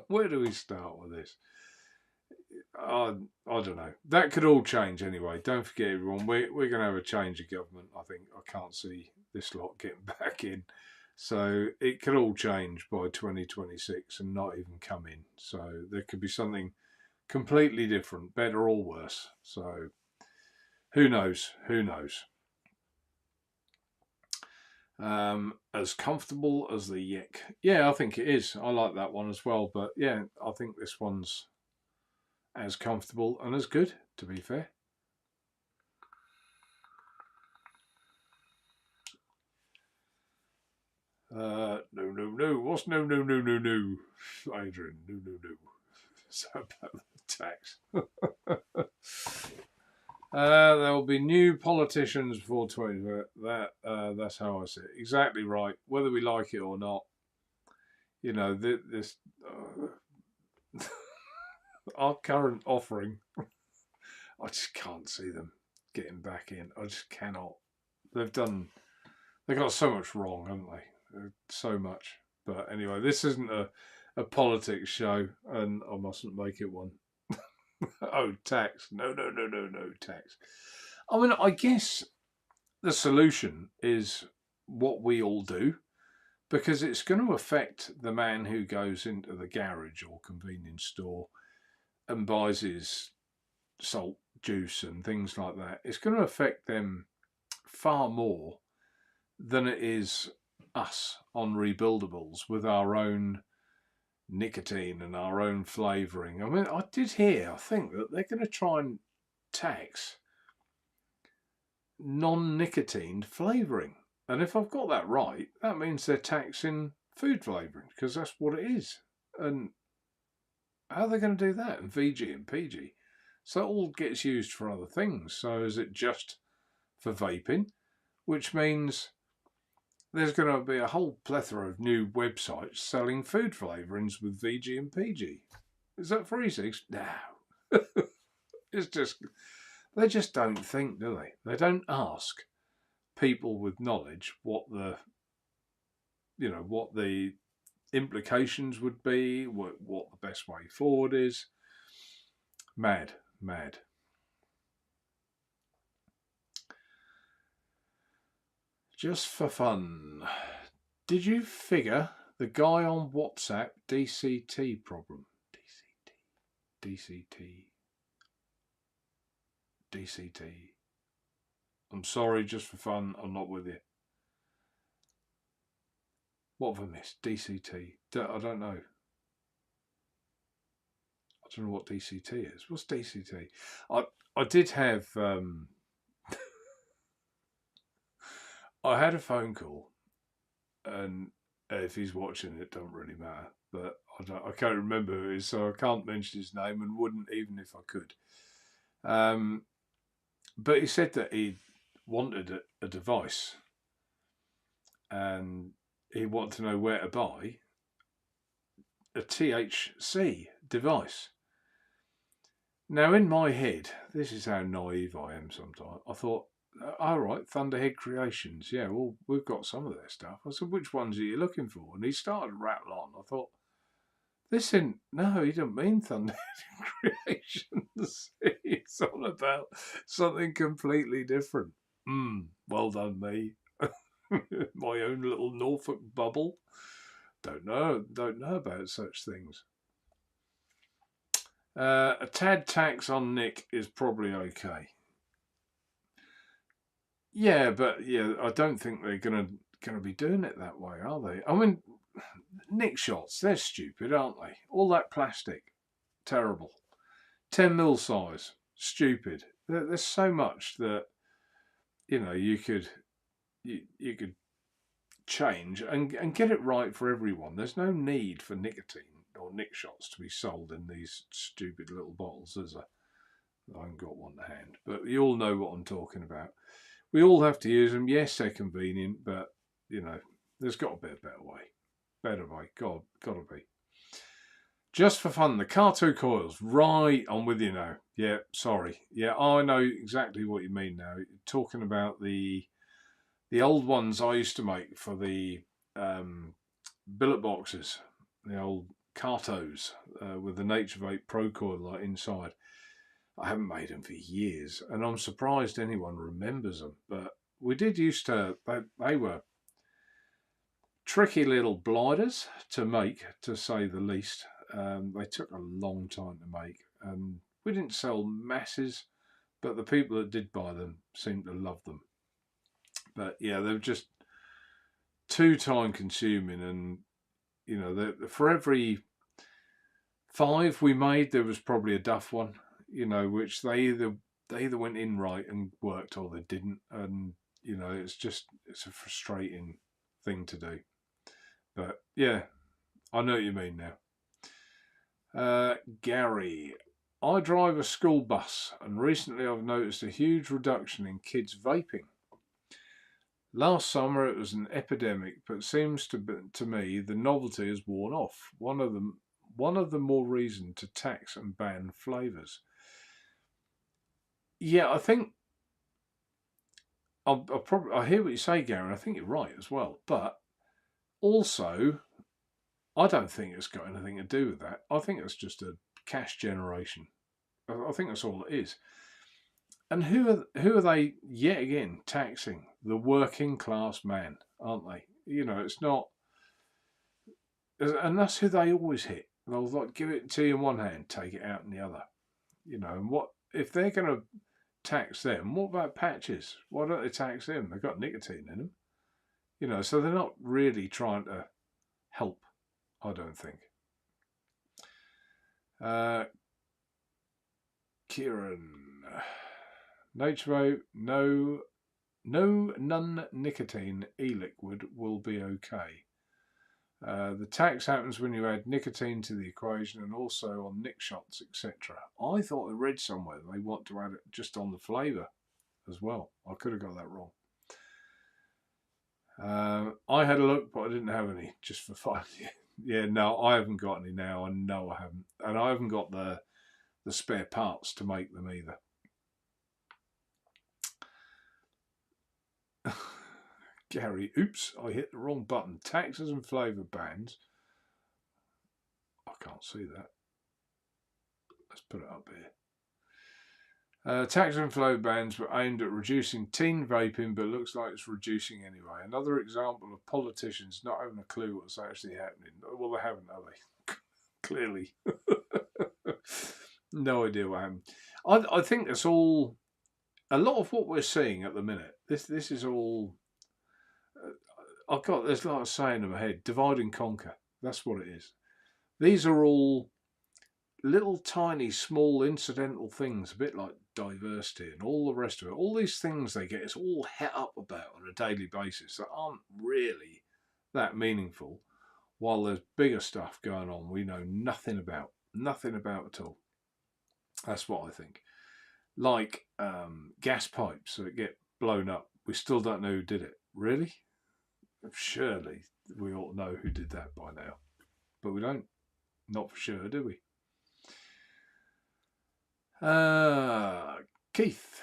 Where do we start with this? I don't know. That could all change anyway. Don't forget, everyone, we're going to have a change of government. I think I can't see this lot getting back in. So it could all change by 2026 and not even come in. So there could be something completely different, better or worse. So who knows? Who knows? As comfortable as the Yik. Yeah, I think it is. I like that one as well. But yeah, I think this one's as comfortable and as good, to be fair. No. What's no? Adrian, no. So about the tax. There will be new politicians before 20. That's how I see it. Exactly right. Whether we like it or not, you know, this our current offering, I just can't see them getting back in. I just cannot. They've got so much wrong, haven't they? So much. But anyway, this isn't a politics show, and I mustn't make it one. Oh, tax. No, tax. I mean, I guess the solution is what we all do, because it's going to affect the man who goes into the garage or convenience store and buys his salt juice and things like that. It's going to affect them far more than it is us on rebuildables with our own nicotine and our own flavouring. I mean, I did hear, I think, that they're going to try and tax non-nicotine flavouring. And if I've got that right, that means they're taxing food flavouring, because that's what it is. And how are they going to do that in VG and PG? So it all gets used for other things. So is it just for vaping? Which means there's going to be a whole plethora of new websites selling food flavourings with VG and PG. Is that for e-cigs? No. It's just, they just don't think, do they? They don't ask people with knowledge what the implications would be, what the best way forward is. Mad. Just for fun, did you figure the guy on WhatsApp DCT problem? DCT. I'm sorry, just for fun, I'm not with you. What have I missed? DCT. I don't know. I don't know what DCT is. What's DCT? I did have. I had a phone call, and if he's watching, it don't really matter. But I can't remember who it is, so I can't mention his name, and wouldn't even if I could. But he said that he wanted a device, and he wanted to know where to buy a THC device. Now, in my head, this is how naive I am sometimes. I thought, all right, Thunderhead Creations. Yeah, well, we've got some of their stuff. I said, which ones are you looking for? And he started rattling on. I thought, this isn't, no, he didn't mean Thunderhead Creations. It's all about something completely different. Well done, me. My own little Norfolk bubble. Don't know about such things. A tad tax on Nick is probably okay. Yeah, but yeah, I don't think they're gonna be doing it that way, are they? I mean, Nick shots, they're stupid, aren't they? All that plastic, terrible. 10mm size, stupid. There's so much that you could change and get it right for everyone. There's no need for nicotine or Nick shots to be sold in these stupid little bottles, is there? I haven't got one to hand, but you all know what I'm talking about. We all have to use them. Yes, they're convenient, but there's got to be a better way. Got to be. Just for fun, the Car2 coils. Right, I'm with you now. Yeah, sorry. Yeah, I know exactly what you mean now. You're talking about the old ones I used to make for the billet boxes, the old Cartos with the Naturevape Pro coil light inside. I haven't made them for years, and I'm surprised anyone remembers them. But we did used to. They were tricky little gliders to make, to say the least. They took a long time to make, and we didn't sell masses, but the people that did buy them seemed to love them. But yeah, they were just too time consuming, and for every 5 we made, there was probably a duff one. Which they either went in right and worked, or they didn't, and it's a frustrating thing to do. But yeah, I know what you mean now. Gary, I drive a school bus, and recently I've noticed a huge reduction in kids vaping. Last summer it was an epidemic, but it seems to me the novelty has worn off. One of the more reason to tax and ban flavours. Yeah, I think I hear what you say, Gary. I think you're right as well. But also, I don't think it's got anything to do with that. I think it's just a cash generation. I think that's all it is. And who are they yet again taxing? The working class man, aren't they? It's not, and that's who they always hit. They'll give it to you in one hand, take it out in the other. And what if they're going to tax them? What about patches? Why don't they tax them? They've got nicotine in them, so they're not really trying to help, I don't think. Kieran, Naturevape, no non-nicotine e-liquid will be okay. The tax happens when you add nicotine to the equation, and also on Nick shots, etc. I thought I read somewhere they want to add it just on the flavour as well. I could have got that wrong. I had a look, but I didn't have any, just for fun. Yeah, no, I haven't got any now. I know I haven't, and I haven't got the spare parts to make them either. Gary, oops, I hit the wrong button. Taxes and flavour bans. I can't see that. Let's put it up here. Taxes and flavour bans were aimed at reducing teen vaping, but looks like it's reducing anyway. Another example of politicians not having a clue what's actually happening. Well, they haven't, have they? Clearly. No idea what happened. I think that's all. A lot of what we're seeing at the minute. This is all. I've got this like a saying in my head: divide and conquer. That's what it is. These are all little tiny small incidental things, a bit like diversity and all the rest of it. All these things they get us all het up about on a daily basis that aren't really that meaningful, while there's bigger stuff going on we know nothing about at all. That's what I think. Like gas pipes that get blown up, we still don't know who did it. Really? Surely we ought to know who did that by now, but we don't. Not for sure, do we? Keith,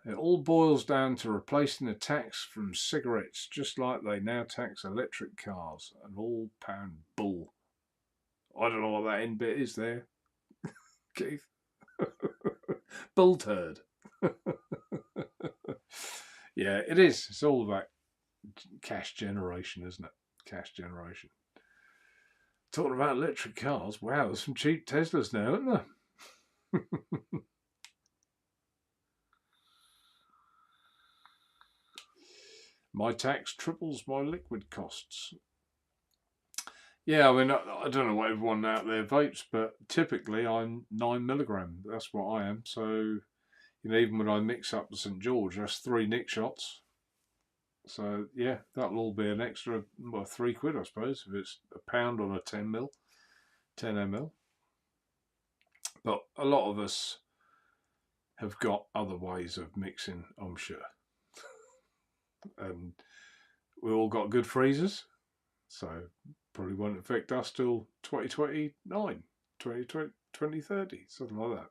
it all boils down to replacing the tax from cigarettes, just like they now tax electric cars. An all-pound bull. I don't know what that end bit is there, Keith. Bull turd. Yeah, it is. It's all about cash generation, isn't it? Cash generation. Talking about electric cars, wow, there's some cheap Teslas now, isn't there? My tax triples my liquid costs. Yeah, I mean, I don't know what everyone out there vapes, but typically I'm 9 milligram. That's what I am. So, you know, even when I mix up the St. George, that's 3 Nick shots. So, yeah, that'll all be an extra, well, £3, I suppose, if it's £1 on a 10 ml. But a lot of us have got other ways of mixing, I'm sure. And we all got good freezers, so probably won't affect us till 2029, 2030, something like that.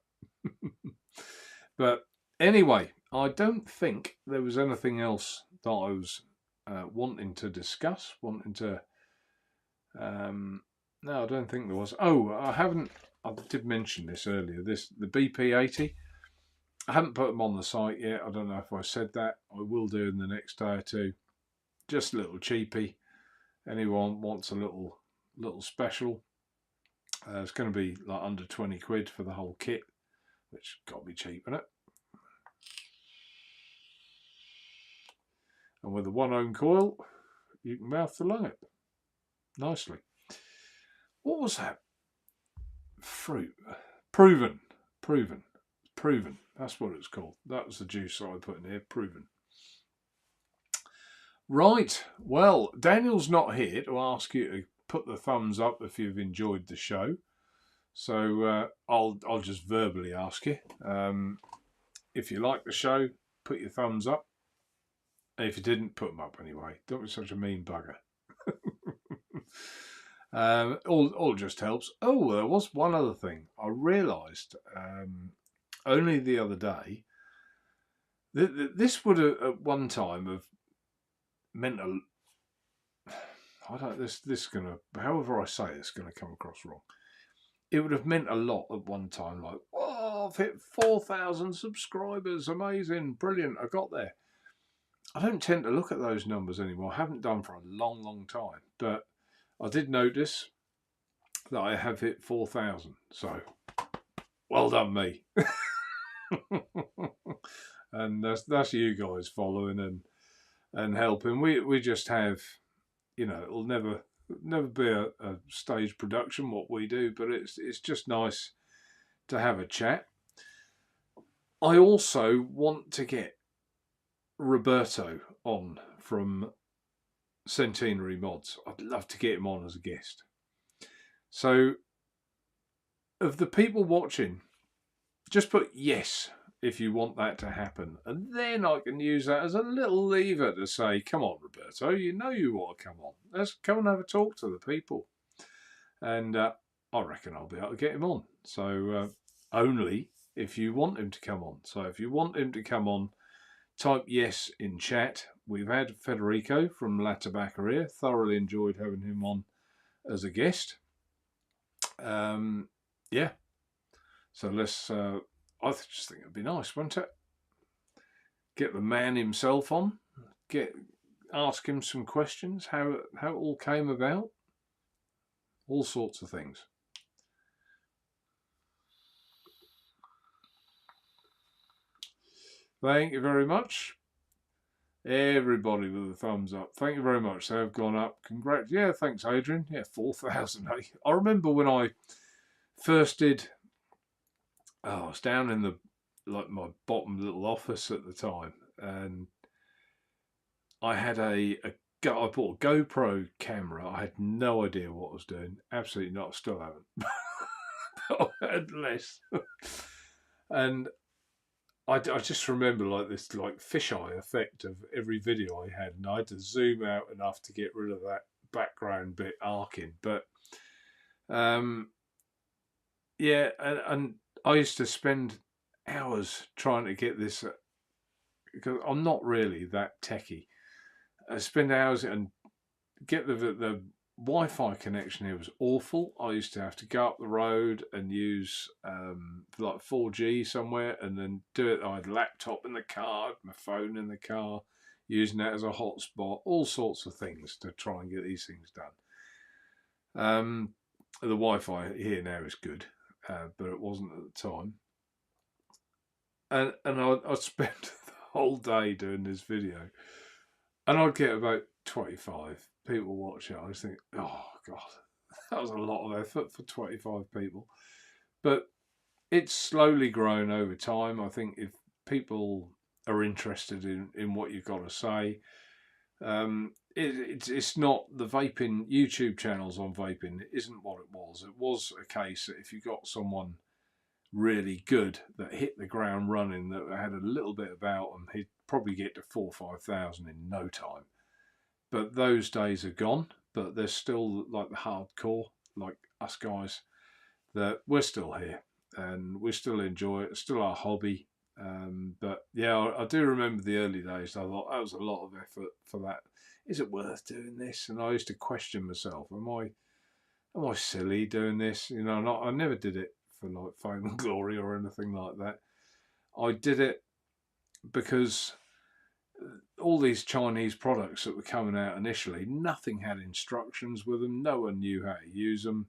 But anyway, I don't think there was anything else that I was wanting to discuss, no, I don't think there was. Oh, I did mention this earlier, the BP80. I haven't put them on the site yet. I don't know if I said that. I will do in the next day or two. Just a little cheapy. Anyone wants a little special? It's going to be like under 20 quid for the whole kit, which got to be cheap, isn't it? And with a 1 ohm coil, you can mouth the lung it nicely. What was that? Fruit. Proven. That's what it's called. That was the juice I put in here. Proven. Right. Well, Daniel's not here to ask you to put the thumbs up if you've enjoyed the show. So I'll just verbally ask you. If you like the show, put your thumbs up. And if you didn't, put them up anyway. Don't be such a mean bugger. All just helps. Oh, there was one other thing. I realised only the other day that this would have, at one time have meant a. I don't. This is gonna. However I say it's gonna come across wrong. It would have meant a lot at one time. Like, oh, I've hit 4,000 subscribers. Amazing, brilliant. I got there. I don't tend to look at those numbers anymore. I haven't done for a long time. But I did notice that I have hit 4,000. So, well done, me. And that's you guys following and helping. We just have, you know, it'll never be a stage production what we do, but it's just nice to have a chat. I also want to get Roberto on from Centenary Mods. I'd love to get him on as a guest. So, of the people watching, just put yes if you want that to happen, and then I can use that as a little lever to say, come on, Roberto, you know you want to come on. Let's come and have a talk to the people. And I reckon I'll be able to get him on. So only if you want him to come on. So if you want him to come on, type yes in chat. We've had Federico from La Tabaccaria. Thoroughly enjoyed having him on as a guest. Yeah. So let's. I just think it'd be nice, wouldn't it? Get the man himself on. Ask him some questions. How it all came about. All sorts of things. Thank you very much. Everybody with a thumbs up. Thank you very much. They have gone up. Congrats. Yeah, thanks, Adrian. Yeah, 4,000. I remember when I first did. Oh, I was down in the my bottom little office at the time, and I had I bought a GoPro camera. I had no idea what I was doing. Absolutely not. Still haven't. I had less. And I just remember like this like fisheye effect of every video I had, and I had to zoom out enough to get rid of that background bit arcing. But yeah, and I used to spend hours trying to get this because I'm not really that techie. I spend hours and get the Wi-Fi connection here was awful. I used to have to go up the road and use like 4G somewhere, and then do it. I had a laptop in the car, my phone in the car, using that as a hotspot, all sorts of things to try and get these things done. The Wi-Fi here now is good, but it wasn't at the time. And I'd spend the whole day doing this video, and I'd get about 25 people watch it. I just think, oh God, that was a lot of effort for 25 people. But it's slowly grown over time. I think if people are interested in what you've got to say, it's not the vaping YouTube channels on vaping. It isn't what it was. It was a case that if you got someone really good that hit the ground running, that had a little bit about them, he'd probably get to 4,000 or 5,000 in no time. But those days are gone. But there's still like the hardcore, like us guys, that we're still here and we still enjoy it. It's still our hobby. But yeah, I do remember the early days. I thought that was a lot of effort for that. Is it worth doing this? And I used to question myself: Am I silly doing this? You know, I never did it for like fame and glory or anything like that. I did it because all these Chinese products that were coming out initially, nothing had instructions with them. No one knew how to use them.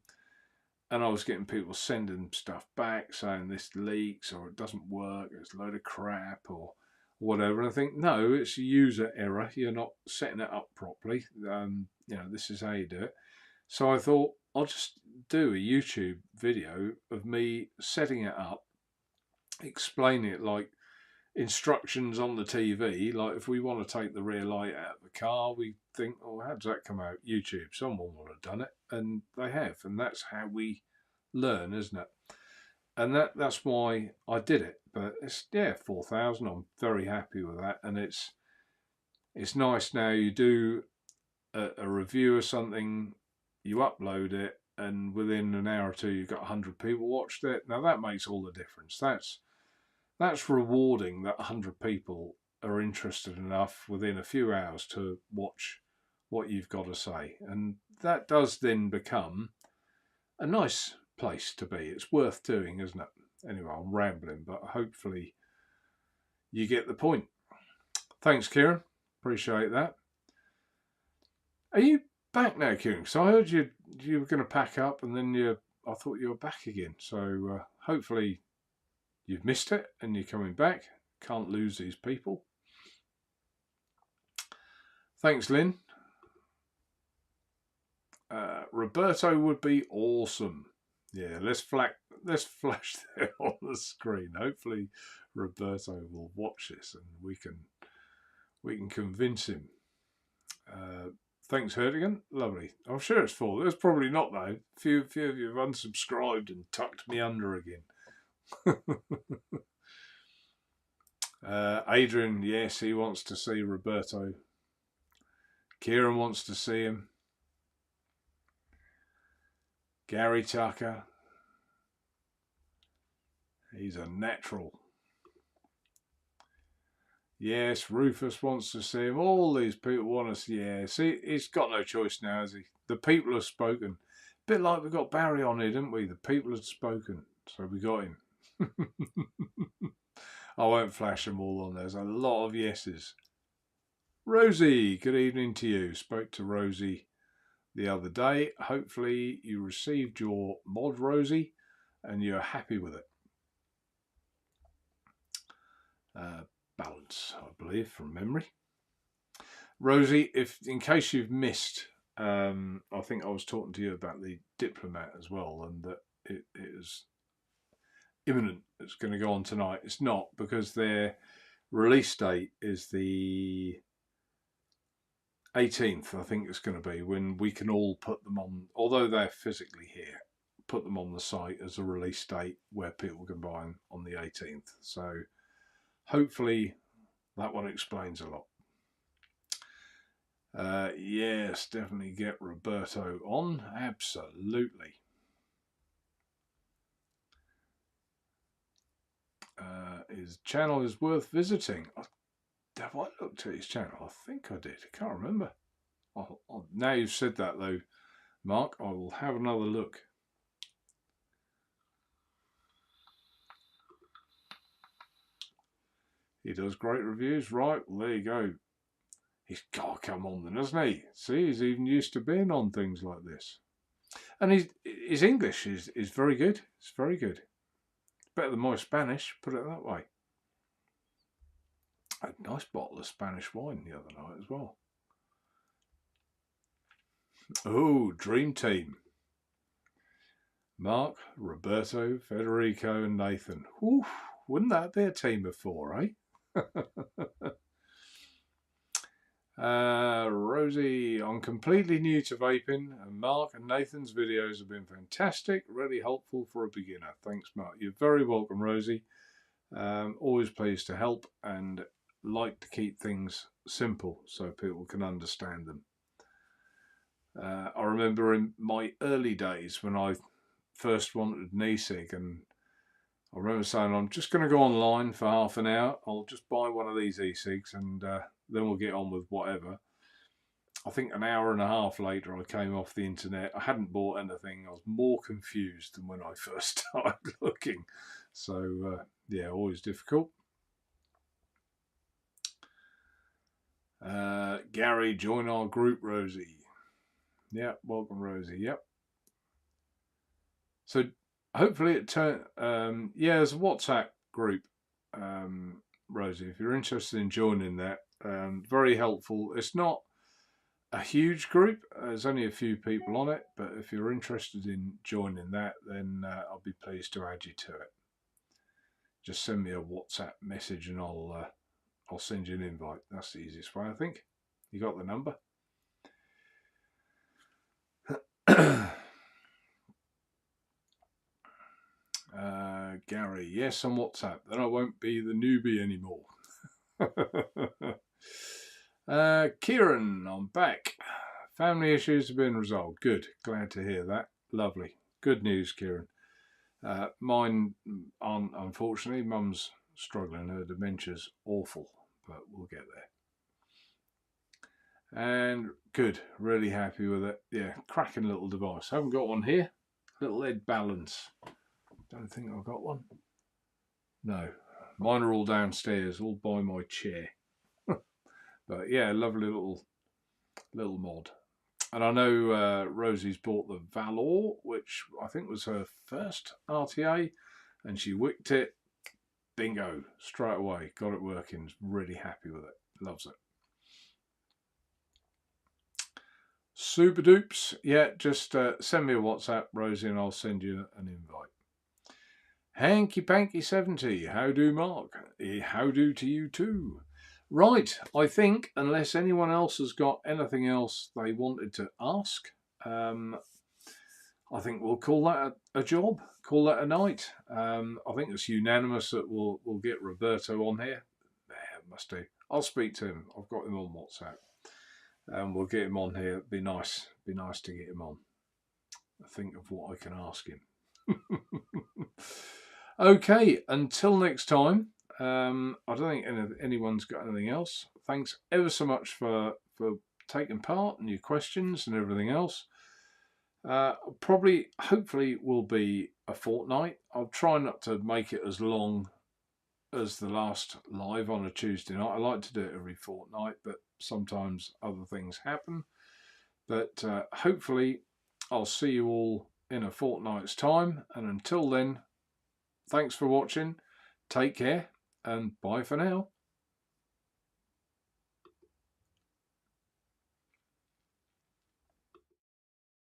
And I was getting people sending stuff back saying this leaks or it doesn't work, it's a load of crap or whatever. And I think, no, it's a user error. You're not setting it up properly. This is how you do it. So I thought, I'll just do a YouTube video of me setting it up, explaining it like instructions on the TV. Like if we want to take the rear light out of the car, we think, oh, how does that come out? YouTube. Someone would have done it, and they have, and that's how we learn, isn't it? And that's why I did it. But it's 4,000. I'm very happy with that, and it's nice now. You do a review of something, you upload it, and within an hour or two, you've got 100 people watched it. Now that makes all the difference. That's rewarding that 100 people are interested enough within a few hours to watch what you've got to say. And that does then become a nice place to be. It's worth doing, isn't it? Anyway, I'm rambling, but hopefully you get the point. Thanks, Kieran. Appreciate that. Are you back now, Kieran? So I heard you were going to pack up, and then I thought you were back again. So hopefully you've missed it and you're coming back. Can't lose these people. Thanks, Lynn. Roberto would be awesome. Yeah, let's flash that on the screen. Hopefully Roberto will watch this and we can convince him. Thanks, Herdigan. Lovely. I'm sure it's full. There's probably not though. Few of you have unsubscribed and tucked me under again. Adrian, yes, he wants to see Roberto. Kieran wants to see him. Gary Tucker, he's a natural. Yes, Rufus wants to see him. All these people want to see. Yeah, see, he's got no choice now, has he? The people have spoken. A bit like we got Barry on here, didn't we? The people had spoken, so we got him. I won't flash them all on. There's a lot of yeses. Rosie, good evening to you. Spoke to Rosie the other day. Hopefully you received your mod, Rosie, and you're happy with it. Balance, I believe, from memory. Rosie, if in case you've missed, I think I was talking to you about the Diplomat as well, and that it is imminent. It's going to go on tonight. It's not, because their release date is the 18th, I think it's going to be, when we can all put them on, although they're physically here, put them on the site as a release date where people can buy them on the 18th. So hopefully that one explains a lot. Yes, definitely get Roberto on. Absolutely. His channel is worth visiting. Have I looked at his channel? I think I did. I can't remember. Now you've said that though, Mark, I will have another look. He does great reviews, right? Well, there you go. He's got to come on then, hasn't he? See, he's even used to being on things like this. And his English is very good. It's very good. Better than my Spanish, put it that way. I had a nice bottle of Spanish wine the other night as well. Oh, Dream Team. Mark, Roberto, Federico and Nathan. Whew, wouldn't that be a team of four, eh? Rosie, I'm completely new to vaping, and Mark and Nathan's videos have been fantastic, really helpful for a beginner. Thanks, Mark. You're very welcome, Rosie. Always pleased to help and like to keep things simple so people can understand them. I remember in my early days when I first wanted an e-cig, and I remember saying, I'm just going to go online for half an hour. I'll just buy one of these e-cigs and then we'll get on with whatever. I think an hour and a half later I came off the internet. I hadn't bought anything. I was more confused than when I first started looking. So yeah, always difficult. Gary, join our group, Rosie. Yeah, welcome, Rosie. Yep. So hopefully it turn. Yeah, there's a WhatsApp group, Rosie. If you're interested in joining that, very helpful. It's not a huge group. There's only a few people on it, but if you're interested in joining that, then I'll be pleased to add you to it. Just send me a WhatsApp message and I'll send you an invite. That's the easiest way, I think. You got the number? Gary, yes, on WhatsApp. Then I won't be the newbie anymore. Kieran, I'm back. Family issues have been resolved. Good. Glad to hear that. Lovely. Good news, Kieran. Mine aren't, unfortunately. Mum's struggling. Her dementia's awful, but we'll get there. And good. Really happy with it. Yeah, cracking little device. Haven't got one here. Little lead balance. Don't think I've got one. No. Mine are all downstairs, all by my chair. But yeah, lovely little mod. And I know Rosie's bought the Valor, which I think was her first RTA, and she wicked it. Bingo, straight away, got it working. Really happy with it. Loves it. Super dupes. Yeah, just send me a WhatsApp, Rosie, and I'll send you an invite. Hanky Panky 70. How do, Mark? How do to you too? Right, I think, unless anyone else has got anything else they wanted to ask, I think we'll call that a job, call that a night. I think it's unanimous that we'll get Roberto on here. Yeah, must do. I'll speak to him. I've got him on WhatsApp. And we'll get him on here. It'd be nice to get him on. I think of what I can ask him. Okay, until next time. I don't think anyone's got anything else. Thanks ever so much for taking part and your questions and everything else. Probably, hopefully, will be a fortnight. I'll try not to make it as long as the last live on a Tuesday night. I like to do it every fortnight, but sometimes other things happen. But hopefully, I'll see you all in a fortnight's time. And until then, thanks for watching. Take care. And bye for now.